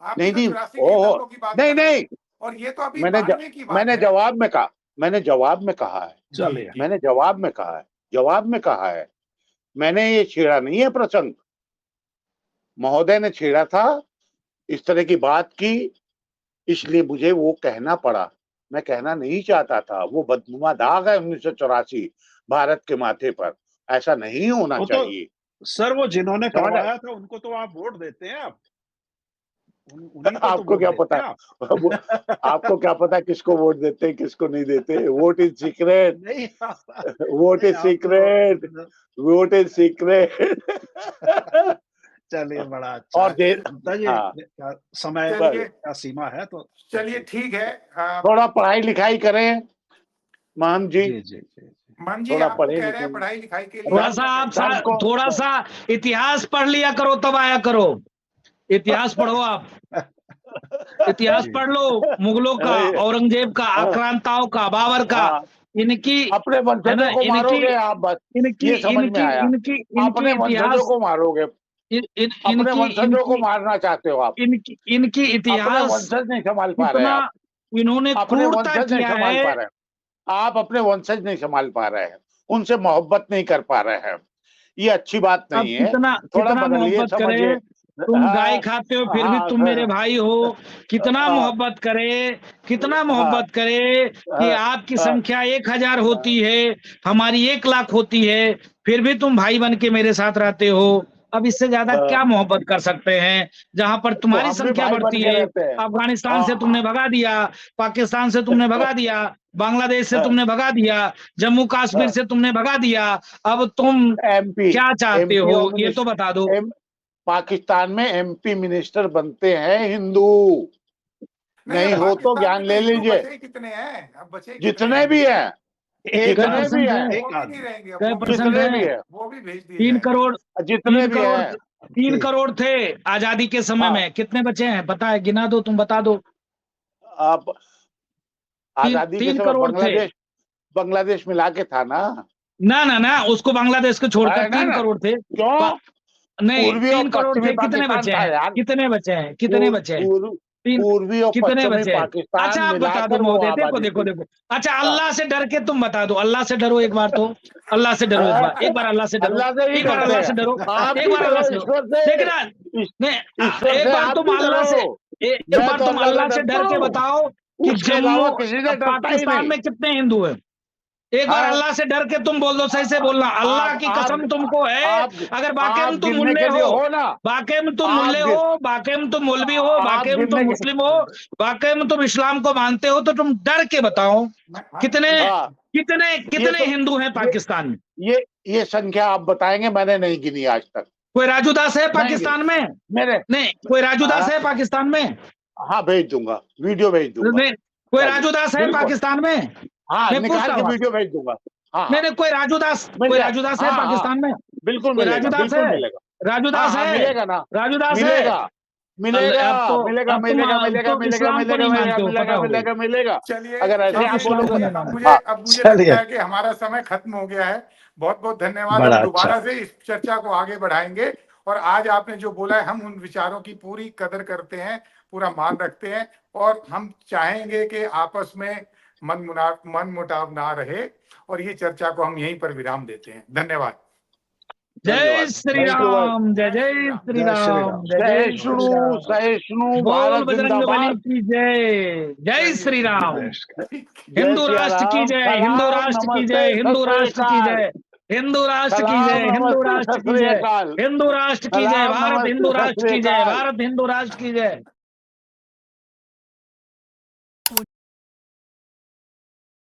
आप भी नहीं तो नहीं, 84 के ओहो, दंगों की बात नहीं कर रहे नहीं, हो और ये तो अभी मैंने 92 की बात मैंने है। जवाब में कहा, मैंने जवाब में कहा है, चलिए जी। मैंने जवाब में कहा है, जवाब में कहा है, मैंने ये छेड़ा नहीं है प्रसंग। महोदय ने छेड़ा था, इस तरह की बात की, इसलिए मुझे वो कहना पड़ा। मैं कहना नहीं चाहता था, वो बदनुमा दाग है 1984 भारत के माथे पर, ऐसा नहीं होना वो तो चाहिए। सर, वो जिन्होंने समझ आए? करवाया था उनको तो आप वोट देते हैं, आप उन्हीं को तो आपको वोट क्या देते पता हैं है? आप। वो- आपको क्या पता किसको वोट देते हैं, किसको नहीं देते? वोट इज सीक्रेट, नहीं वोट इज आप तो सीक्रेट, वोट इज सीक्रेट। चलिए, बड़ा अच्छा और है। दे, बताइए, हाँ, क्या समय चलिए का सीमा है तो चलिए ठीक है। थोड़ा पढ़ाई लिखाई करें महंत जी, जी जी जी जी। मन जी थोड़ा आपको पढ़े कह रहे लिखे। हैं पढ़ाई लिखाई के लिए थोड़ा धर्म सा आप धर्म को, थोड़ा सा इतिहास पढ़ लिया करो, तब आया करो। इतिहास पढ़ो आप, इतिहास जी पढ़ लो, मुगलों का, अरे, औरंगजेब का, हाँ, आक्रांताओं का, बाबर का, हाँ, इनकी, अपने है ना, वंशजों को इनकी मारोगे आप, बस इनकी ये समझ में इनकी आया। इनकी अपने इनकी वंशजों इतिहास, को मारोगे, अपने इनकी वंशजों को इनकी मारना चाहते हो आप, इनकी इनकी अपने इतिहास वंशज नहीं संभाल पा रहे कितना आप, इन्होंने अपने क्रूरता वंशज नहीं किया संभाल है। पा रहे, आप अपने वंशज नहीं संभाल पा रहे हैं, उनसे मोहब्बत नहीं कर पा रहे हैं, ये अच्छी बात अब नहीं है। कितना थोड़ा कितना बदलिए, मोहब्बत समझिए। करे, तुम गाय हाँ, खाते हो फिर भी हाँ, तुम मेरे भाई हो। कितना हाँ, मोहब्बत करे, कितना हाँ, मोहब्बत करे कि हाँ, आपकी हाँ, संख्या 1000 होती है, हमारी 1 लाख होती है, फिर भी तुम भाई बन के मेरे साथ रहते हो। अब इससे ज्यादा हाँ, क्या मोहब्बत कर सकते हैं, जहां पर तो तुम्हारी हम भी संख्या भाई बन बढ़ती के है। रहते हैं। अफगानिस्तान से तुमने हाँ, भगा दिया, पाकिस्तान से तुमने भगा दिया, बांग्लादेश से हाँ, तुमने भगा दिया, जम्मू कश्मीर हाँ, से तुमने भगा दिया। अब तुम एमपी क्या चाहते एमपी हो और ये तो बता दो। पाकिस्तान में एमपी मिनिस्टर बनते हैं हिंदू, नहीं नहीं अब हो तो पाकिस्तान ज्ञान में तो ले हिंदू लीजिए। बचे ही कितने हैं, अब बचे ही कितने जितने हैं भी हिंदू? हैं, एक कै जितने भी परसेंट हैं, है? एक वो भी आदमी नहीं रहेंगे, कै वो भी परसेंट जितने है? भी हैं, वो भी भेज दिए 3 जाएंगे। करोड़, जितने 3 भी करोड़, हैं। 3 जी। करोड़ थे आजादी के समय हाँ, में, कितने बचे हैं पता है? गिना दो, तुम बता दो। आप आजादी के 3 समय करोड़ थे। बांग्लादेश मिला के था ना? ना ना ना, उसको बांग्लादेश को छोड़कर अरे ना 3 ना, करोड़ थे। क्यों? नहीं, पूर्वी और 3 करोड़ पश्चिमी थे, कितने पाकिस्तान बचे था हैं? यार। कितने बचे हैं? कितने बचे हैं? पूर्व 3 पूर्वी और कितने पश्चिमी बचे हैं? अच्छा पाकिस्तान आप बता दो मिलाकर वो महोदय, देखो आबादी देखो थी। देखो। अच्छा हाँ, अल्लाह से डर के तुम बता दो, अल्लाह से डरो एक बार तो, अल्लाह से डरो एक बार, एक बार अल्लाह से डरो, अल्लाह से ही एक बार डरते अल्लाह से हैं। डरो, आप एक भी बार अल्लाह डरो से डरो। ईश्वर से, देखना, नहीं ईश्वर एक से बार आप तुम भी अल्लाह से, डरो। एक मैं बार तो तुम अल्लाह से अल्लाह से डरता डर के हूँ, बताओ कि उसके जम्मू अलावा किसी से डरता ही पाकिस्तान नहीं। में कितने हिंदू हैं? एक बार हाँ, अल्लाह से डर के तुम बोल दो, सही से बोलना, अल्लाह की कसम तुमको है। आप अगर वाकई आप में तुम गिनने मुल्ले के लिए हो, हो ना, वाकई में तुम आप मुल्ले हो, गिन वाकई में तुम मौलवी हो, आप वाकई में तुम गिनने के मुस्लिम हो, वाकई में तुम इस्लाम को मानते हो, तो तुम डर के बताओ कितने हाँ, कितने ये कितने तो हिंदू हैं ये पाकिस्तान में? ये संख्या आप बताएंगे, मैंने नहीं गिनी आज तक, कोई राजू दास है नहीं गिनी पाकिस्तान में? मेरे। नहीं, कोई राजू दास हाँ, है पाकिस्तान में? हाँ, भेज दूंगा, वीडियो भेज दूंगा। नहीं, कोई चलिए, राजू दास है बिल्कुल, पाकिस्तान में? हाँ, मैं पूछता निकाल के हूँ वीडियो भेज दूंगा। हाँ नहीं नहीं, कोई राजूदास, मिल कोई जाए। राजूदास है हाँ, हाँ, पाकिस्तान में? बिल्कुल कोई मिलेगा, राजूदास बिल्कुल है? मिलेगा। राजूदास हाँ, है? मिलेगा ना, राजूदास है? मिलेगा, मिलेगा, अब तुम इस्लाम को नहीं मानते हो, पता हो गई। मिलेगा। चलिए अगर ऐसे चलिए, आप आप इस्लाम को बोलोगे, नहीं मानते। हाँ, अब मुझे चलिए। लगता है कि हमारा समय खत्म हो गया है। बहुत बहुत धन्यवाद। बड़ा हम अच्छा। दोबारा से इस चर्चा को आगे बढ़ाएंगे। और आज आपने जो बोला है, हम उन विचारों की पूरी कदर करते हैं, पूरा मान रखते हैं, और हम चाहेंगे कि आपस में मन मुटाव ना रहे। और ये चर्चा को हम यहीं पर विराम देते हैं। धन्यवाद। जय धन्यवाद। श्री Thank you, राम, जय जय श्री जय श्री राम, राम। जय जय श्री सहिष्णु, राम। सहिष्णु बोल भारत बजरंग जिंदाबाद। बली की जय, जय श्री राम। देश का जय हिंदू सिया राष्ट्र की राम। जय, हिंदू सलाम, राष्ट्र की नमस्ते, जय, हिंदू सत श्री राष्ट्र की अकाल। जय, हिंदू राष्ट्र की सलाम, जय, हिंदू नमस्ते, राष्ट्र सत की श्री जय, अकाल। हिंदू राष्ट्र की जय, सलाम, भारत नमस्ते, हिंदू सत राष्ट्र श्री की जय, अकाल। भारत हिंदू राष्ट्र की जय।